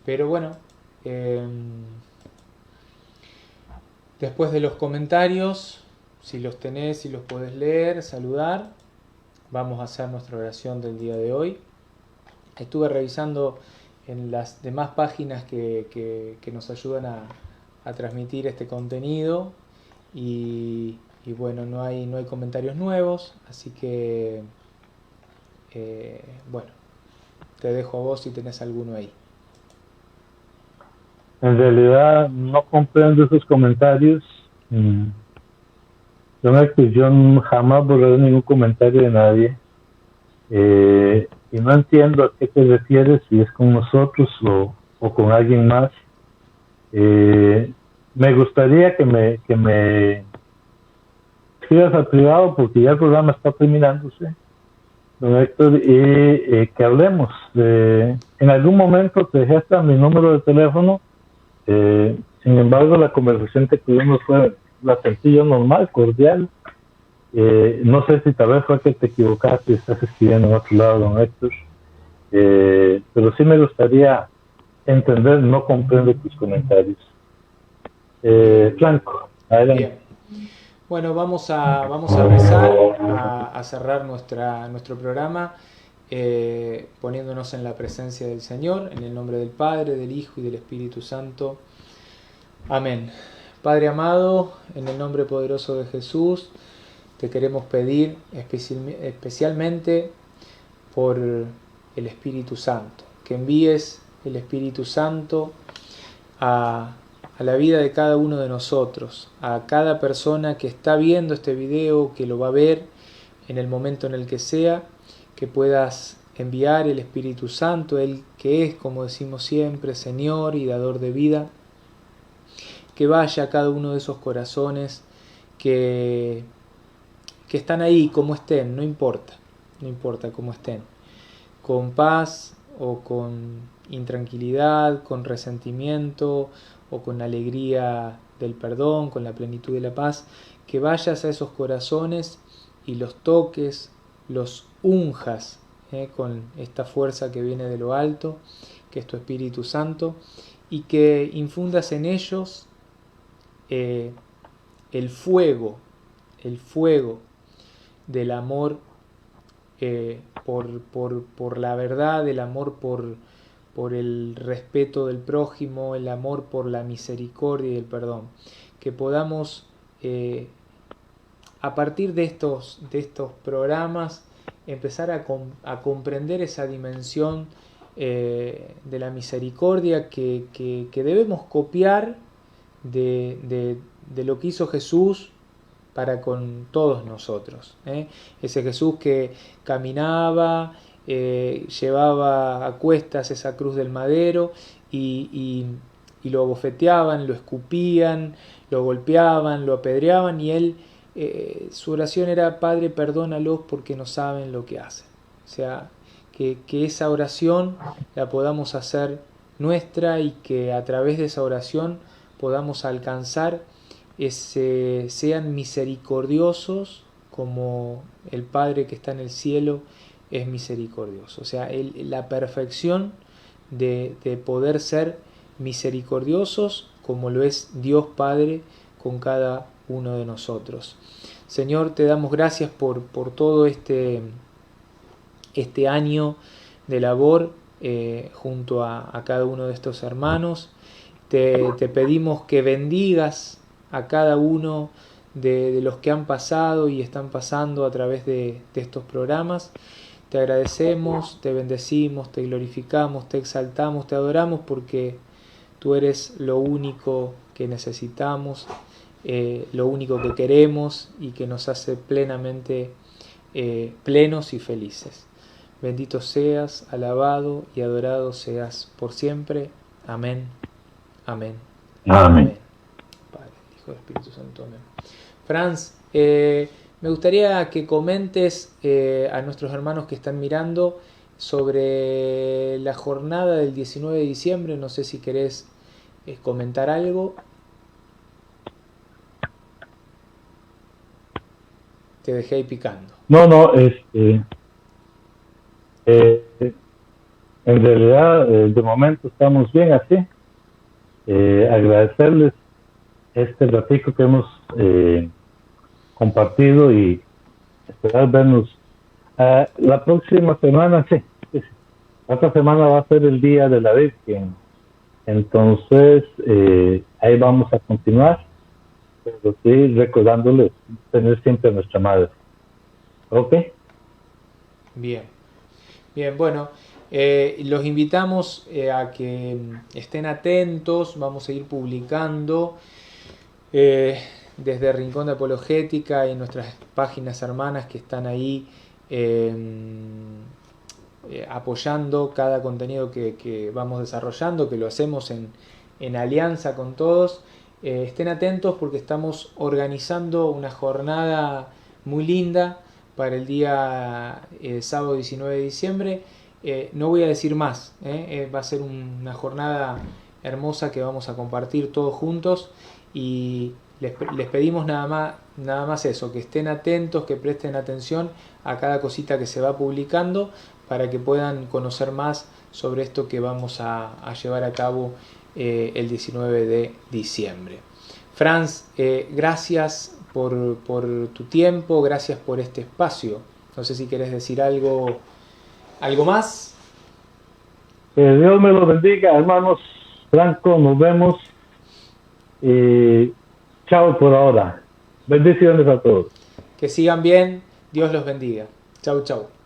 Pero bueno, después de los comentarios, si los tenés, si los podés leer, saludar, vamos a hacer nuestra oración del día de hoy. Estuve revisando en las demás páginas que nos ayudan a transmitir este contenido y bueno, no hay comentarios nuevos, así que bueno, te dejo a vos si tenés alguno ahí. En realidad no comprendo esos comentarios. Yo jamás borré ningún comentario de nadie. Y no entiendo a qué te refieres, si es con nosotros o con alguien más. Me gustaría que me escribas al privado, porque ya el programa está terminándose, don Héctor, y que hablemos. En algún momento te dejé hasta mi número de teléfono. Sin embargo, la conversación que tuvimos fue la sentí yo normal, cordial. No sé si tal vez fue que te equivocaste y estás escribiendo en otro lado, don Héctor. Pero sí me gustaría entender, no comprendo tus comentarios. Franco, adelante. Bien. Bueno, vamos a rezar, a cerrar nuestro programa, poniéndonos en la presencia del Señor, en el nombre del Padre, del Hijo y del Espíritu Santo. Amén. Padre amado, en el nombre poderoso de Jesús, te queremos pedir especialmente por el Espíritu Santo, que envíes el Espíritu Santo a la vida de cada uno de nosotros, a cada persona que está viendo este video, que lo va a ver en el momento en el que sea, que puedas enviar el Espíritu Santo, Él que es, como decimos siempre, Señor y dador de vida, que vaya a cada uno de esos corazones que están ahí como estén, no importa cómo estén, con paz o con intranquilidad, con resentimiento o con alegría del perdón, con la plenitud de la paz, que vayas a esos corazones y los toques, los unjas con esta fuerza que viene de lo alto, que es tu Espíritu Santo, y que infundas en ellos el fuego del amor por la verdad, el amor por el respeto del prójimo, el amor por la misericordia y el perdón. Que podamos, a partir de estos programas, empezar a comprender esa dimensión de la misericordia que debemos copiar de lo que hizo Jesús para con todos nosotros. Ese Jesús que caminaba, llevaba a cuestas esa cruz del madero y lo abofeteaban, lo escupían, lo golpeaban, lo apedreaban, y él, su oración era: Padre, perdónalos porque no saben lo que hacen. O sea, que esa oración la podamos hacer nuestra y que a través de esa oración podamos alcanzar sean misericordiosos como el Padre que está en el cielo es misericordioso. O sea, la perfección de poder ser misericordiosos como lo es Dios Padre con cada uno de nosotros. Señor, te damos gracias por todo este año de labor junto a cada uno de estos hermanos. Te pedimos que bendigas a cada uno de los que han pasado y están pasando a través de estos programas. Te agradecemos, te bendecimos, te glorificamos, te exaltamos, te adoramos, porque tú eres lo único que necesitamos, lo único que queremos y que nos hace plenamente plenos y felices. Bendito seas, alabado y adorado seas por siempre. Amén. Amén. Amén. Padre, Hijo, Espíritu Santo. Amén. Franz, me gustaría que comentes a nuestros hermanos que están mirando sobre la jornada del 19 de diciembre. No sé si querés comentar algo. Te dejé ahí picando. No, en realidad, de momento estamos bien así. Agradecerles este ratico que hemos compartido y esperar vernos la próxima semana. Sí. Esta semana va a ser el Día de la Virgen, entonces ahí vamos a continuar, pero sí recordándoles tener siempre a nuestra madre. ¿Ok? Bien, bueno, los invitamos a que estén atentos. Vamos a ir publicando desde Rincón de Apologética y nuestras páginas hermanas que están ahí apoyando cada contenido que vamos desarrollando, que lo hacemos en alianza con todos. Estén atentos porque estamos organizando una jornada muy linda para el día sábado 19 de diciembre. No voy a decir más, va a ser una jornada hermosa que vamos a compartir todos juntos, y les pedimos nada más eso, que estén atentos, que presten atención a cada cosita que se va publicando para que puedan conocer más sobre esto que vamos a llevar a cabo el 19 de diciembre. Franz, gracias por tu tiempo, gracias por este espacio. No sé si querés decir algo más. Que Dios me los bendiga, hermanos. Franco, nos vemos. Y chao por ahora. Bendiciones a todos. Que sigan bien. Dios los bendiga. Chau, chau.